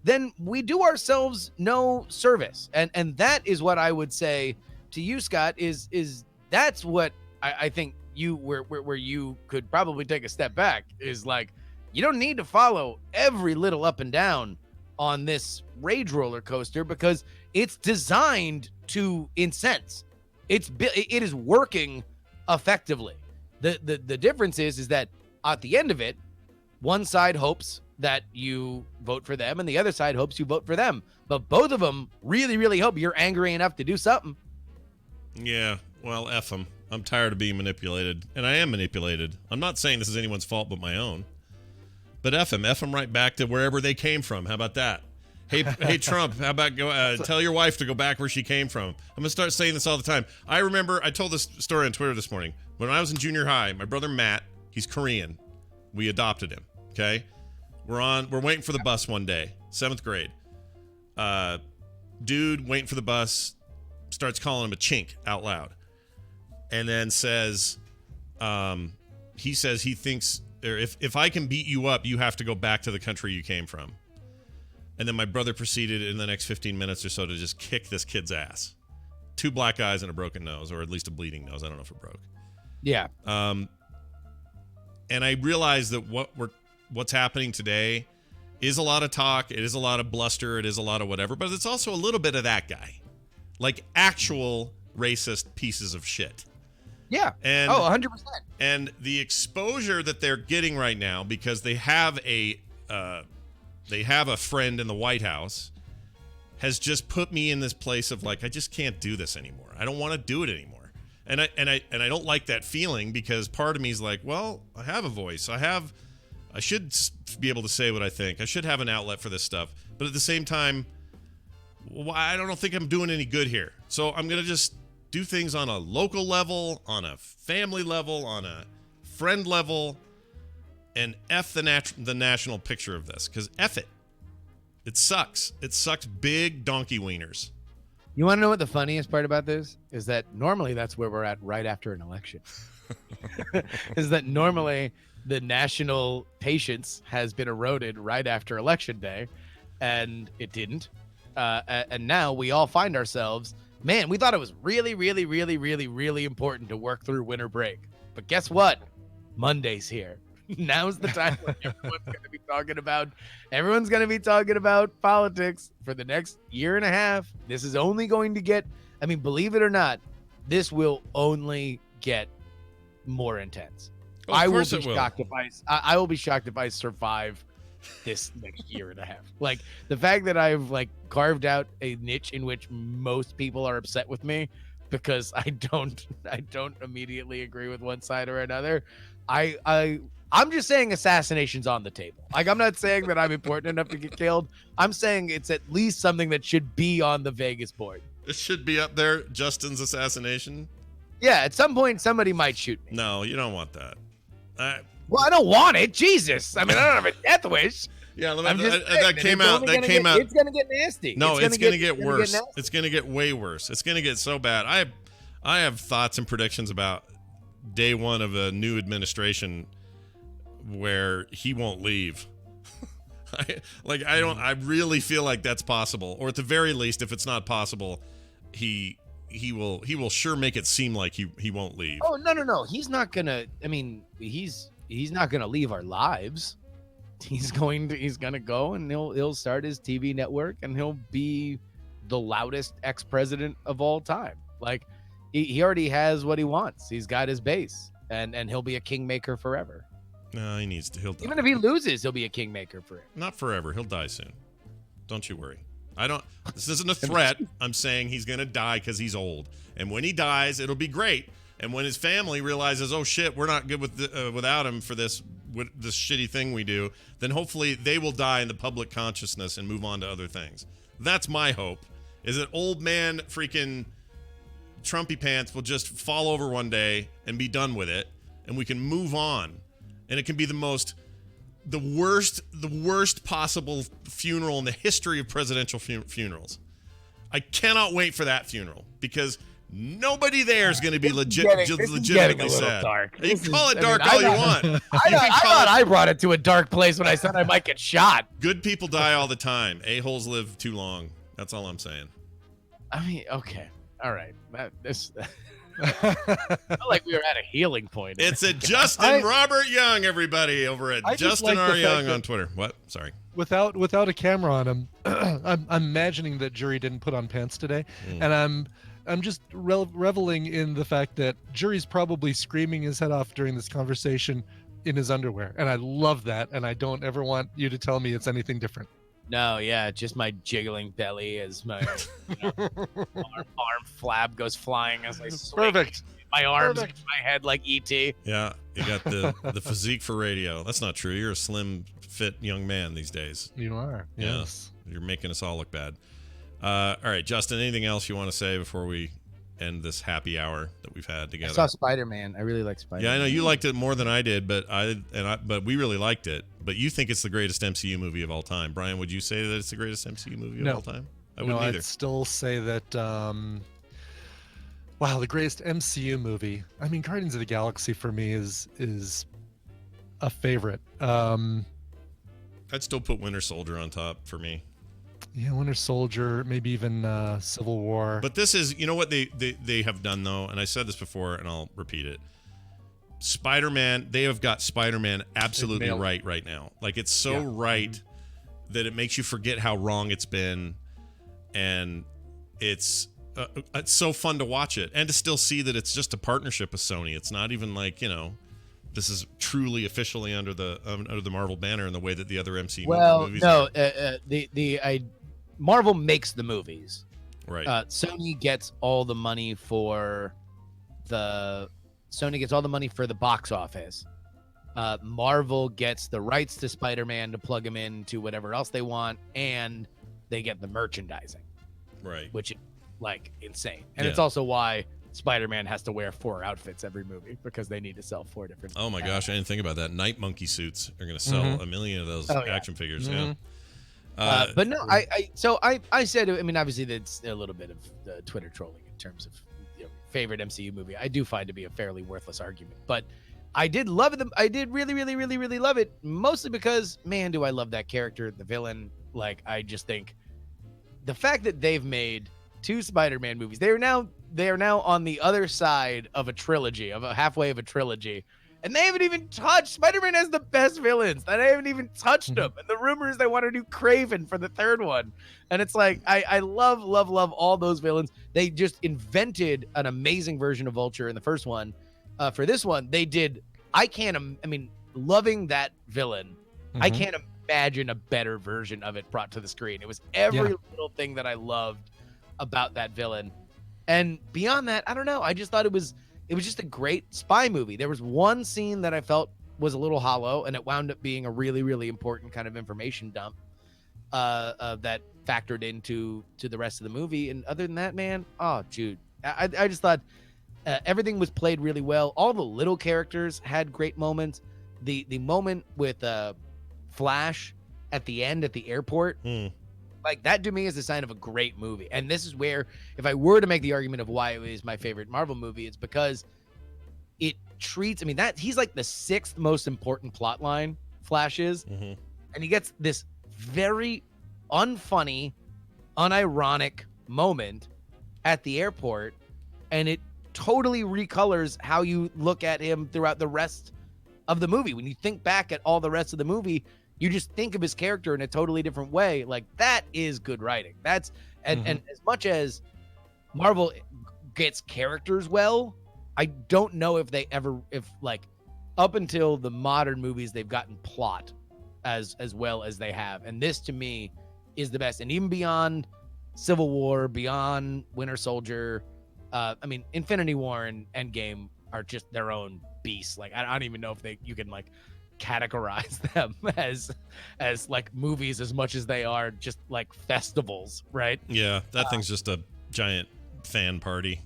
then we do ourselves no service. And that is what I would say to you, Scott, is that's what I think you where you could probably take a step back, is like, you don't need to follow every little up and down on this rage roller coaster, because it's designed to incense. It is working effectively. The difference is that at the end of it, one side hopes that you vote for them and the other side hopes you vote for them, but both of them really, really hope you're angry enough to do something. Yeah, well, F them. I'm tired of being manipulated, and I am manipulated. I'm not saying this is anyone's fault but my own. But F them right back to wherever they came from. How about that? Hey, Trump, how about tell your wife to go back where she came from? I'm going to start saying this all the time. I remember, I told this story on Twitter this morning. When I was in junior high, my brother Matt, he's Korean. We adopted him, okay? We're waiting for the bus one day, 7th grade. Dude waiting for the bus, starts calling him a chink out loud. And then says, he says he thinks, or if I can beat you up, you have to go back to the country you came from. And then my brother proceeded in the next 15 minutes or so to just kick this kid's ass. 2 black eyes and a broken nose, or at least a bleeding nose. I don't know if it broke. Yeah. And I realized that what's happening today is a lot of talk. It is a lot of bluster. It is a lot of whatever. But it's also a little bit of that guy. Like actual racist pieces of shit. Yeah. And 100%. And the exposure that they're getting right now, because they have a friend in the White House, has just put me in this place of like, I just can't do this anymore. I don't want to do it anymore. And I don't like that feeling, because part of me is like, well, I have a voice. I should be able to say what I think. I should have an outlet for this stuff. But at the same time, I don't think I'm doing any good here. So I'm going to just do things on a local level, on a family level, on a friend level, and F the national picture of this, because F it. It sucks. It sucks big donkey wieners. You want to know what the funniest part about this is? That normally that's where we're at right after an election. Is that normally the national patience has been eroded right after election day, and it didn't. And now we all find ourselves, man, we thought it was really, really, really, really, really important to work through winter break. But guess what? Monday's here. Now's the time when everyone's going to be talking about politics for the next year and a half. This is only going to get, I mean, believe it or not, this will only get more intense. Oh, I will be shocked if I will be shocked if I survive this next year and a half. Like, the fact that I've like carved out a niche in which most people are upset with me because I don't immediately agree with one side or another. I'm just saying assassination's on the table. Like, I'm not saying that I'm important enough to get killed. I'm saying it's at least something that should be on the Vegas board. It should be up there, Justin's assassination. Yeah, at some point somebody might shoot me. No, you don't want that. Well, I don't want it. Jesus. I mean, I don't have a death wish. Yeah, that came out. It's going to get nasty. No, it's going to get worse. It's going to get way worse. It's going to get so bad. I have thoughts and predictions about day one of a new administration where he won't leave. I really feel like that's possible, or at the very least, if it's not possible, he will sure make it seem like he won't leave. Oh, no. He's not gonna. I mean, he's he's not going to leave our lives. He's going to go and he'll start his TV network and he'll be the loudest ex-president of all time. Like he already has what he wants. He's got his base and he'll be a kingmaker forever. No, he'll die. Even if he loses, he'll be a kingmaker forever. Not forever. He'll die soon. Don't you worry. This isn't a threat. I'm saying he's going to die because he's old. And when he dies, it'll be great. And when his family realizes, oh shit, we're not good without him for this shitty thing we do, then hopefully they will die in the public consciousness and move on to other things. That's my hope, is that old man freaking Trumpy Pants will just fall over one day and be done with it, and we can move on. And it can be the worst possible funeral in the history of presidential funerals. I cannot wait for that funeral because nobody there is going to be legitimately sad. Dark. You can call it dark all you want. I thought I brought it to a dark place when I said I might get shot. Good people die all the time. A-holes live too long. That's all I'm saying. I mean, okay. All right. I felt like we were at a healing point. It's a Justin Robert Young, everybody, over at Justin R. Young on Twitter. What? Sorry. Without a camera on him, I'm imagining that Jury didn't put on pants today, and I'm just reveling in the fact that Jury's probably screaming his head off during this conversation in his underwear, and I love that, and I don't ever want you to tell me it's anything different. No, yeah, just my jiggling belly as my arm flab goes flying as I swing. Perfect. My arms in my head like E.T. Yeah, you got the physique for radio. That's not true. You're a slim, fit young man these days. You are. Yes. Yeah, you're making us all look bad. All right, Justin, anything else you want to say before we end this happy hour that we've had together? I saw Spider-Man. I really like Spider-Man. Yeah, I know you liked it more than I did, but we really liked it. But you think it's the greatest MCU movie of all time. Brian, would you say that it's the greatest MCU movie of all time? I wouldn't either. I'd still say that, the greatest MCU movie. I mean, Guardians of the Galaxy for me is a favorite. I'd still put Winter Soldier on top for me. Yeah, Winter Soldier, maybe even Civil War. But this is, you know what they have done, though, and I said this before, and I'll repeat it. Spider-Man, they have got Spider-Man absolutely right now. Like, it's so right that it makes you forget how wrong it's been, and it's so fun to watch it, and to still see that it's just a partnership with Sony. It's not even like, this is truly officially under the Marvel banner in the way that the other MCU movies are. Marvel makes the movies. Right. Sony gets all the money for the box office. Marvel gets the rights to Spider-Man to plug him into whatever else they want, and they get the merchandising. Right. Which is like insane. And it's also why Spider-Man has to wear 4 outfits every movie, because they need to sell 4 different. Oh my gosh, I didn't think about that. Night Monkey suits are going to sell a million of those action figures. Yeah. But no, I said, I mean, obviously that's a little bit of Twitter trolling in terms of favorite MCU movie. I do find to be a fairly worthless argument, but I did love them. I did really, really, really, really love it, mostly because, man, do I love that character, the villain. Like, I just think the fact that they've made 2 Spider-Man movies, they are now on the other side of a trilogy, halfway of a trilogy. And they haven't even touched. Spider-Man has the best villains. They haven't even touched them. And the rumor is they want to do Kraven for the 3rd one. And it's like, I love all those villains. They just invented an amazing version of Vulture in the first one. For this one, they did. Loving that villain, I can't imagine a better version of it brought to the screen. It was every little thing that I loved about that villain. And beyond that, I don't know. I just thought it was just a great spy movie. There was one scene that I felt was a little hollow, and it wound up being a really, really important kind of information dump that factored into the rest of the movie. And other than that, man, Jude, I just thought everything was played really well. All the little characters had great moments. The moment with Flash at the end at the airport, like that to me is a sign of a great movie. And this is where, if I were to make the argument of why it is my favorite Marvel movie, it's because it treats, that he's like the 6th most important plot line, Flash is. And he gets this very unfunny, unironic moment at the airport, and it totally recolors how you look at him throughout the rest of the movie. When you think back at all the rest of the movie, you just think of his character in a totally different way. Like, that is good writing. That's and as much as Marvel gets characters well, I don't know if they ever, if like up until the modern movies, they've gotten plot as well as they have. And this to me is the best. And even beyond Civil War, beyond Winter Soldier, I mean, Infinity War and Endgame are just their own beasts. Like, I don't even know if you can like categorize them as like movies as much as they are just like festivals, right? Yeah, that thing's just a giant fan party,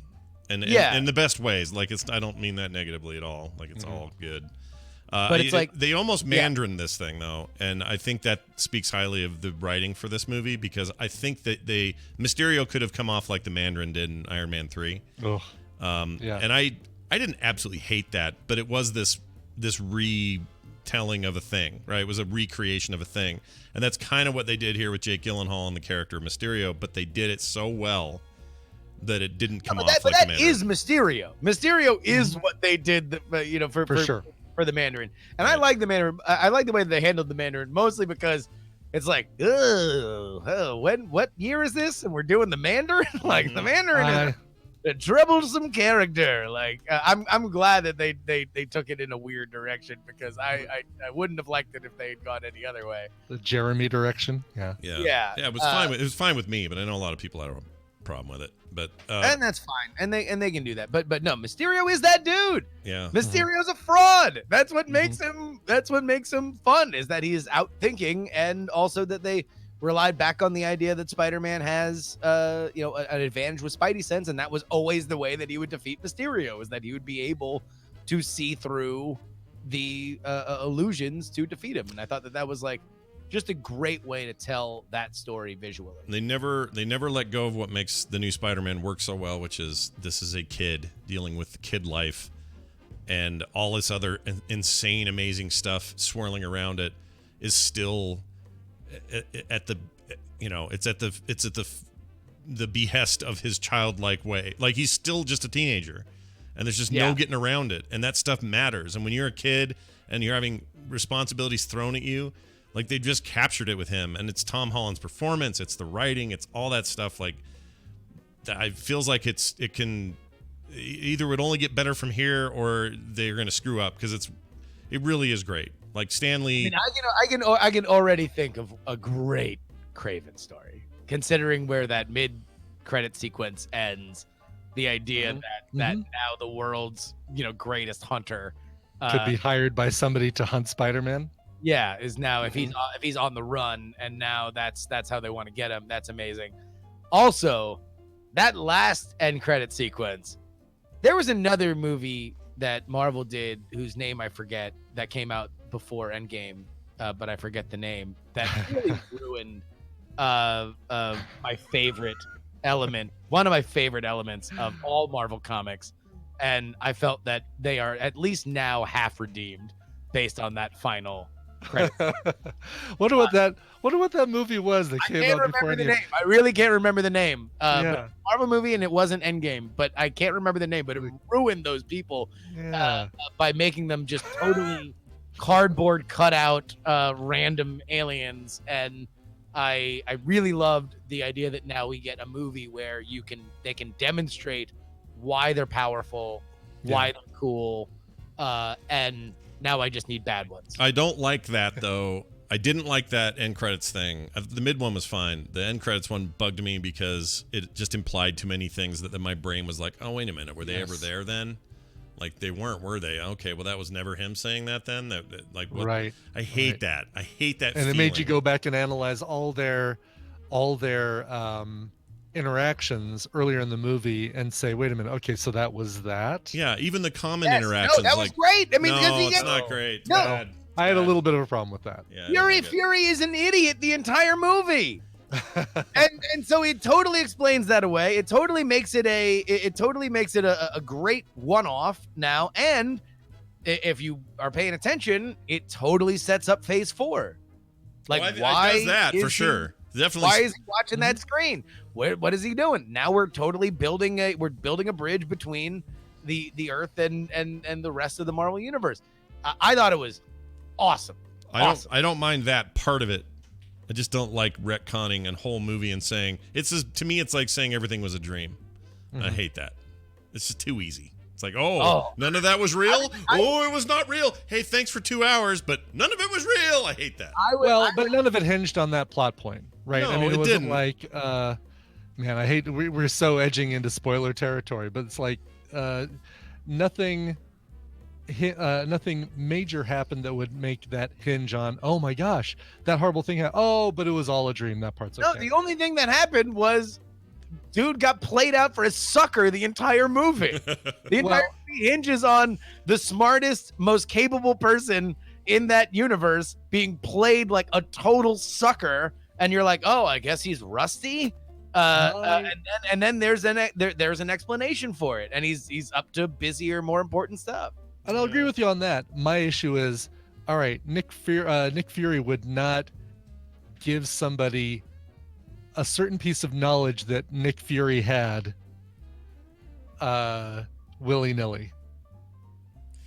and yeah, in the best ways. Like, it's, I don't mean that negatively at all. Like, it's all good. But it's like they almost Mandarin this thing though, and I think that speaks highly of the writing for this movie, because I think that Mysterio could have come off like the Mandarin did in Iron Man 3. Oh, and I didn't absolutely hate that, but it was this retelling of a thing, right? It was a recreation of a thing, and that's kind of what they did here with Jake Gyllenhaal and the character of Mysterio. But they did it so well that it didn't come off like the Mandarin. That is Mysterio. Mysterio is what they did, you know, for sure. For the Mandarin. And I like the Mandarin. I like the way that they handled the Mandarin, mostly because it's like, what year is this? And we're doing the Mandarin? Like, the Mandarin is a troublesome character. Like, I'm glad that they took it in a weird direction, because I wouldn't have liked it if they had gone any other way. The Jeremy direction. Yeah. It was fine. It was fine with me, but I know a lot of people had a problem with it. But and that's fine, and they can do that. But no, Mysterio is that dude. Yeah, Mysterio's a fraud. That's what makes him. That's what makes him fun. Is that he is out thinking, and also that they relied back on the idea that Spider-Man has, an advantage with Spidey sense, and that was always the way that he would defeat Mysterio, is that he would be able to see through the illusions to defeat him. And I thought that was like just a great way to tell that story visually. They never let go of what makes the new Spider-Man work so well, which is this is a kid dealing with kid life, and all this other insane, amazing stuff swirling around it is still at the, it's at the behest of his childlike way. Like, he's still just a teenager, and there's just no getting around it. And that stuff matters. And when you're a kid and you're having responsibilities thrown at you, like, they just captured it with him. And it's Tom Holland's performance, it's the writing, it's all that stuff. Like, it feels like it can either would only get better from here, or they're going to screw up, because it really is great. Like, Stan Lee. I mean, I can already think of a great Kraven story, considering where that mid-credit sequence ends. The idea that now the world's greatest hunter could be hired by somebody to hunt Spider-Man. Yeah, is now if he's on the run, and now that's how they want to get him. That's amazing. Also, that last end credit sequence, there was another movie that Marvel did whose name I forget, that came out before Endgame, but I forget the name, that really ruined my favorite element, one of my favorite elements of all Marvel comics, and I felt that they are at least now half redeemed based on that final credit. Wonder what that movie was that came out before the name. I really can't remember the name. But Marvel movie, and it wasn't Endgame, but I can't remember the name. But it ruined those people by making them just totally cardboard cutout random aliens. And I really loved the idea that now we get a movie where they can demonstrate why they're powerful, why they're cool, and now I just need bad ones. I don't like that, though. I didn't like that end credits thing. The mid one was fine. The end credits one bugged me because it just implied too many things that my brain was like, oh, wait a minute. Were they ever there then? Like, they weren't, were they? Okay, well, that was never him saying that then? Like, what? Right. I hate that. I hate that feeling. It made you go back and analyze all their interactions earlier in the movie and say, wait a minute, okay, so that was that? Yeah, even the common interactions. No, that was great. I mean, it's not great. It's bad. I had a little bit of a problem with that. Yeah, Fury is an idiot the entire movie. and so it totally explains that away. It totally makes it a great one-off now. And if you are paying attention, it totally sets up Phase 4. Like, why does that for sure? Definitely. Why is he watching that screen? What is he doing? Now we're totally building a bridge between the Earth and the rest of the Marvel universe. I thought it was awesome. I don't mind that part of it. I just don't like retconning a whole movie and saying to me it's like saying everything was a dream. I hate that. It's just too easy. It's like, none of that was real. It was not real. Hey, thanks for 2 hours, but none of it was real. I hate that. But none of it hinged on that plot point, right? No, I mean, it wasn't didn't. like, man, I hate we're so edging into spoiler territory, but it's like nothing major happened that would make that hinge on, oh my gosh, that horrible thing happened. But it was all a dream. That part's okay. No, the only thing that happened was dude got played out for a sucker the entire movie. The entire movie hinges on the smartest, most capable person in that universe being played like a total sucker, and you're like, oh, I guess he's rusty. And then there's an explanation for it, and he's up to busier, more important stuff. And I'll agree with you on that. My issue is, all right, Nick Fury would not give somebody a certain piece of knowledge that Nick Fury had willy-nilly.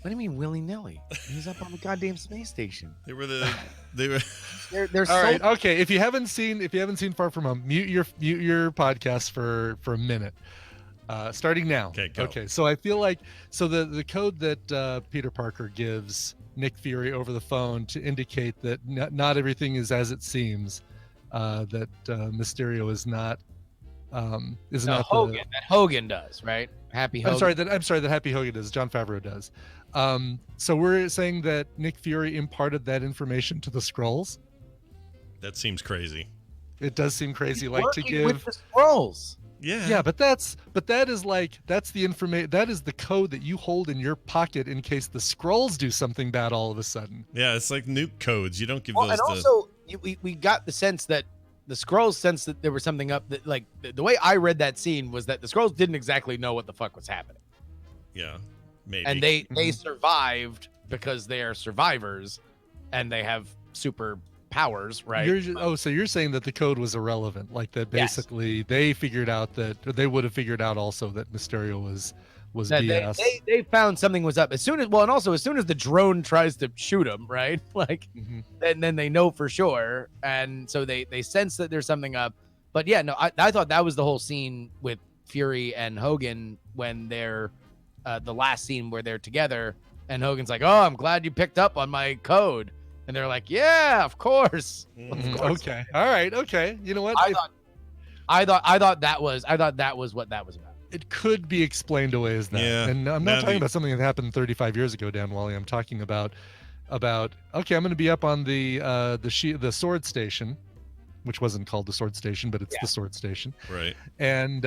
What do you mean willy-nilly? He's up on the goddamn space station. They were They're all so right, okay. If you haven't seen Far From Home, mute your podcast for a minute. Starting now. Okay, go. Okay, so I feel like the code that Peter Parker gives Nick Fury over the phone to indicate that not everything is as it seems, that Mysterio is not Hogan. That Hogan does, right? Happy Hogan. I'm sorry that Happy Hogan does. Jon Favreau does. So we're saying that Nick Fury imparted that information to the Skrulls. That seems crazy. It does seem crazy, He's like to working give with the Skrulls. Yeah, but that's the information. That is the code that you hold in your pocket in case the Skrulls do something bad all of a sudden. Yeah, it's like nuke codes. You don't give those. And also, we got the sense that the Skrulls sensed that there was something up. That, like, the way I read that scene was that the Skrulls didn't exactly know what the fuck was happening. Yeah, maybe. And they survived because they are survivors, and they have super powers, right? So you're saying that the code was irrelevant, like that basically they figured out that, or they would have figured out also that Mysterio was BS. They found something was up as soon as the drone tries to shoot him, right? Like, and then they know for sure, and so they sense that there's something up. But yeah, no, I thought that was the whole scene with Fury and Hogan when they're the last scene where they're together, and Hogan's like, "Oh, I'm glad you picked up on my code." And they're like, "Yeah, of course." Okay. All right. Okay. You know what? I thought that was what that was about. It could be explained away as that. Yeah. And I'm not talking about something that happened 35 years ago, Dan Wally. I'm talking about okay, I'm going to be up on the sword station, which wasn't called the sword station, but it's the sword station. Right. And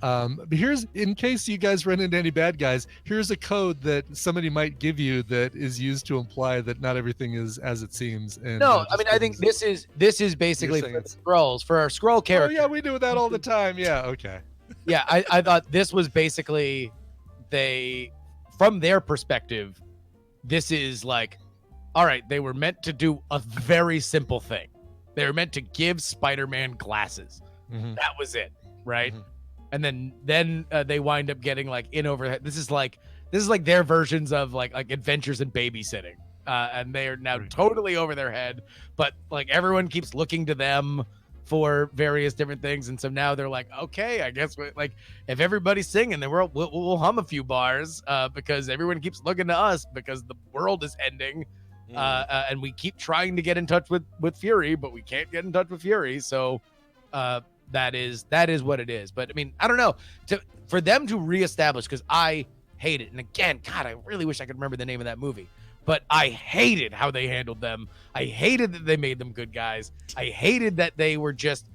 but here's, in case you guys run into any bad guys, here's a code that somebody might give you that is used to imply that not everything is as it seems. And no, I mean, I think this is basically for the Skrulls, for our Skrull character. Oh yeah, we do that all the time. Yeah, okay. Yeah, I thought this was basically from their perspective, this is like, all right, they were meant to do a very simple thing. They were meant to give Spider-Man glasses. That was it, right? And then they wind up getting like in over. This is like their versions of like Adventures in Babysitting, and they are now totally over their head. But like everyone keeps looking to them for various different things, and so now they're like, okay, I guess if everybody's singing, then we'll hum a few bars because everyone keeps looking to us because the world is ending, and we keep trying to get in touch with Fury, but we can't get in touch with Fury, so. That is what it is. But I mean, I don't know, for them to reestablish, because I hate it. And again, God, I really wish I could remember the name of that movie, but I hated how they handled them. I hated that they made them good guys. I hated that they were just,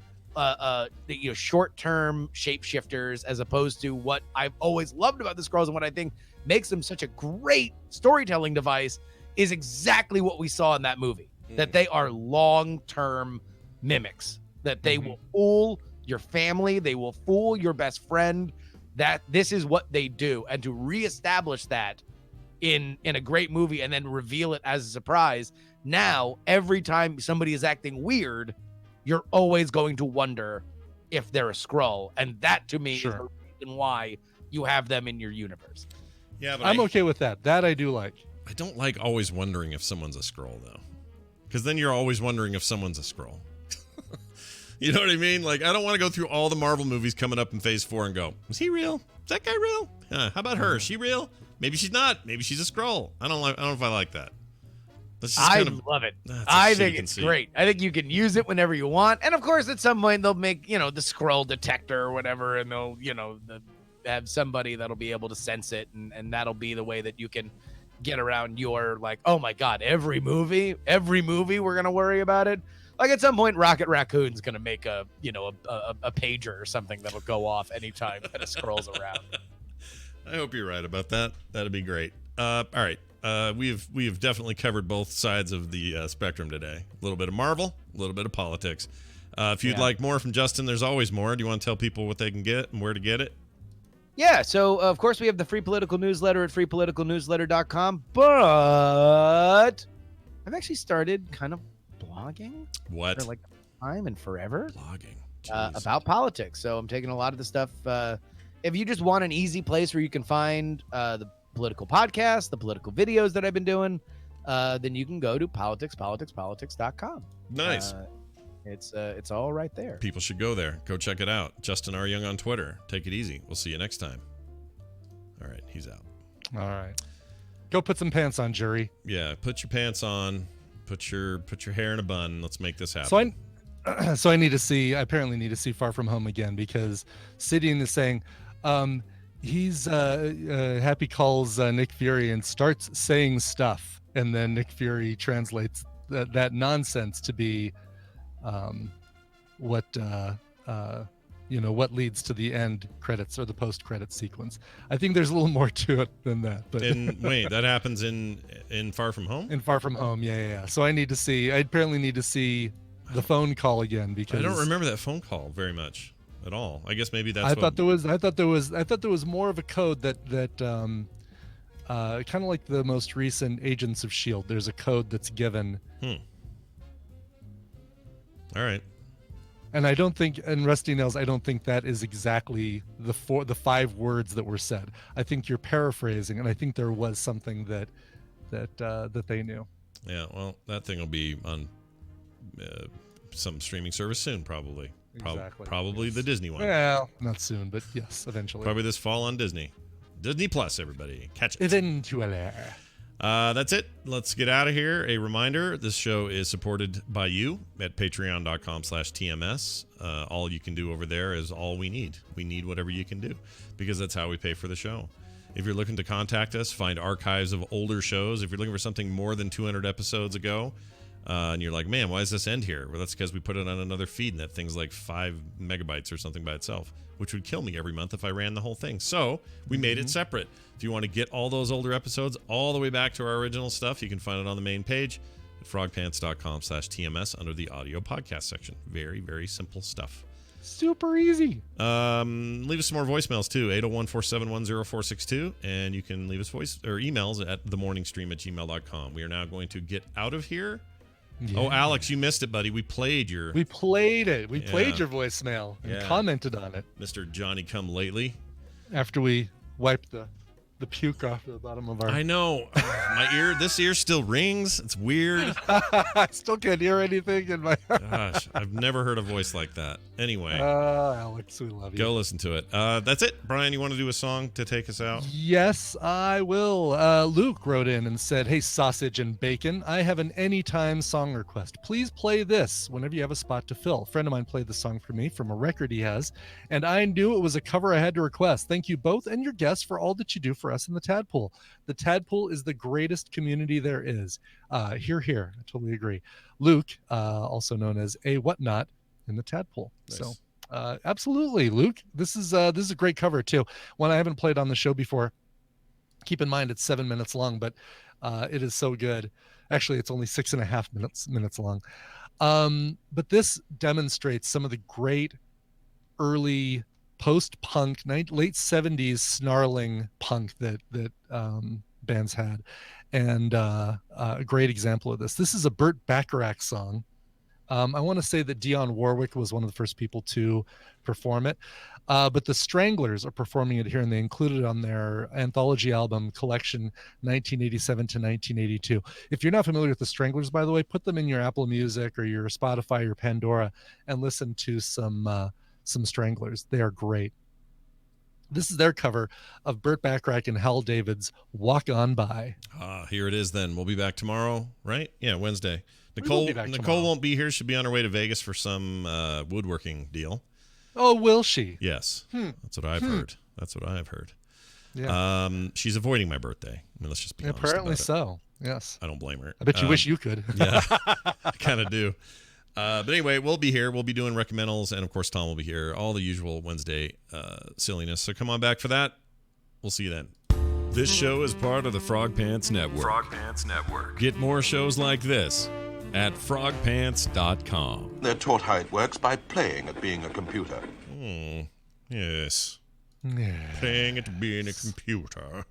short-term shapeshifters, as opposed to what I've always loved about the Skrulls and what I think makes them such a great storytelling device is exactly what we saw in that movie. That they are long-term mimics. That they will fool your family, they will fool your best friend, that this is what they do. And to reestablish that in a great movie and then reveal it as a surprise, now every time somebody is acting weird, you're always going to wonder if they're a Skrull. And that to me is the reason why you have them in your universe. Yeah, but I'm okay with that. That I do like. I don't like always wondering if someone's a Skrull, though. Because then you're always wondering if someone's a Skrull. You know what I mean? Like, I don't want to go through all the Marvel movies coming up in Phase 4 and go, is he real? Is that guy real? How about her? Is she real? Maybe she's not. Maybe she's a Skrull. I don't know if I like that. I love it. I think it's great. I think you can use it whenever you want. And of course, at some point, they'll make, the Skrull detector or whatever, and they'll, have somebody that'll be able to sense it. And that'll be the way that you can get around your, like, oh my God, every movie, we're going to worry about it. Like at some point, Rocket Raccoon's going to make a pager or something that'll go off anytime that a Skrull's around. I hope you're right about that. That'd be great. All right. We have definitely covered both sides of the spectrum today. A little bit of Marvel, a little bit of politics. If you'd like more from Justin, there's always more. Do you want to tell people what they can get and where to get it? Yeah, so of course we have the Free Political Newsletter at freepoliticalnewsletter.com, but I've actually started kind of blogging. What? For like time and forever. Blogging. About politics. So I'm taking a lot of the stuff. If you just want an easy place where you can find the political podcast, the political videos that I've been doing, then you can go to politics.com. Nice. It's all right there. People should go there. Go check it out. Justin R. Young on Twitter. Take it easy. We'll see you next time. All right, he's out. All right. Go put some pants on, jury. Yeah, put your pants on. Put your hair in a bun. Let's make this happen. So I apparently need to see Far From Home again, because Sidian is saying he's Happy calls Nick Fury and starts saying stuff, and then Nick Fury translates that nonsense to be what leads to the end credits or the post credit sequence. I think there's a little more to it than that. But wait, that happens in Far From Home? In Far From Home, yeah. So I apparently need to see the phone call again, because I don't remember that phone call very much at all. I guess maybe that's I thought there was more of a code that kind of like the most recent Agents of S.H.I.E.L.D. There's a code that's given. All right. And I don't think, in Rusty Nails, I don't think that is exactly the 5 words that were said. I think you're paraphrasing, and I think there was something that they knew. Yeah, well, that thing will be on some streaming service soon, probably. Exactly. Probably yes. The Disney one. Well, not soon, but yes, eventually. Probably this fall on Disney. Disney Plus, everybody. Catch it. Eventually. That's it. Let's get out of here. A reminder, this show is supported by you at patreon.com/TMS. All you can do over there is all we need. We need whatever you can do, because that's how we pay for the show. If you're looking to contact us, find archives of older shows. If you're looking for something more than 200 episodes ago, and you're like, man, why does this end here? Well, that's because we put it on another feed, and that thing's like 5 megabytes or something by itself, which would kill me every month if I ran the whole thing. So we made it separate. If you want to get all those older episodes all the way back to our original stuff, you can find it on the main page at frogpants.com/TMS under the audio podcast section. Very, very simple stuff. Super easy. Leave us some more voicemails too, 801-471-0462, and you can leave us voice or emails at themorningstream@gmail.com. We are now going to get out of here. Yeah. Oh, Alex, you missed it, buddy. We played it. We played your voicemail and commented on it. Mr. Johnny Come Lately. After we wiped the puke off the bottom of our... I know. This ear still rings. It's weird. I still can't hear anything in my... Gosh, I've never heard a voice like that. Anyway. Alex, we love you. Go listen to it. That's it. Brian, you want to do a song to take us out? Yes, I will. Luke wrote in and said, hey, sausage and bacon, I have an anytime song request. Please play this whenever you have a spot to fill. A friend of mine played the song for me from a record he has, and I knew it was a cover I had to request. Thank you both and your guests for all that you do for us in the Tadpool. The Tadpool is the greatest community there is. Here. I totally agree. Luke, also known as a whatnot in the Tadpool. Nice. So absolutely, Luke. This is a great cover too. One I haven't played on the show before. Keep in mind it's 7 minutes long, but it is so good. Actually, it's only 6.5 minutes long. But this demonstrates some of the great early post-punk, late 70s snarling punk that bands had, and a great example of this. This is a Burt Bacharach song I want to say that Dionne Warwick was one of the first people to perform it. But the Stranglers are performing it here, and they included it on their anthology album collection 1987 to 1982. If you're not familiar with the Stranglers, by the way, put them in your Apple Music or your Spotify or Pandora and listen to some Stranglers. They are great. This is their cover of Burt Bacharach and Hal David's Walk On By. Here it is then. We'll be back tomorrow, right? Yeah, Wednesday. Nicole won't be here. She'll be on her way to Vegas for some woodworking deal. Oh, will she? Yes. That's what I've heard. That's what I've heard. Yeah. She's avoiding my birthday. I mean, let's just be honest Apparently about it. so. Yes. I don't blame her. I bet you wish you could. Yeah, I kind of do. But anyway, we'll be here. We'll be doing recommendals, and of course, Tom will be here. All the usual Wednesday silliness. So come on back for that. We'll see you then. This show is part of the Frog Pants Network. Frog Pants Network. Get more shows like this at frogpants.com. They're taught how it works by playing at being a computer. Yes. Playing at being a computer.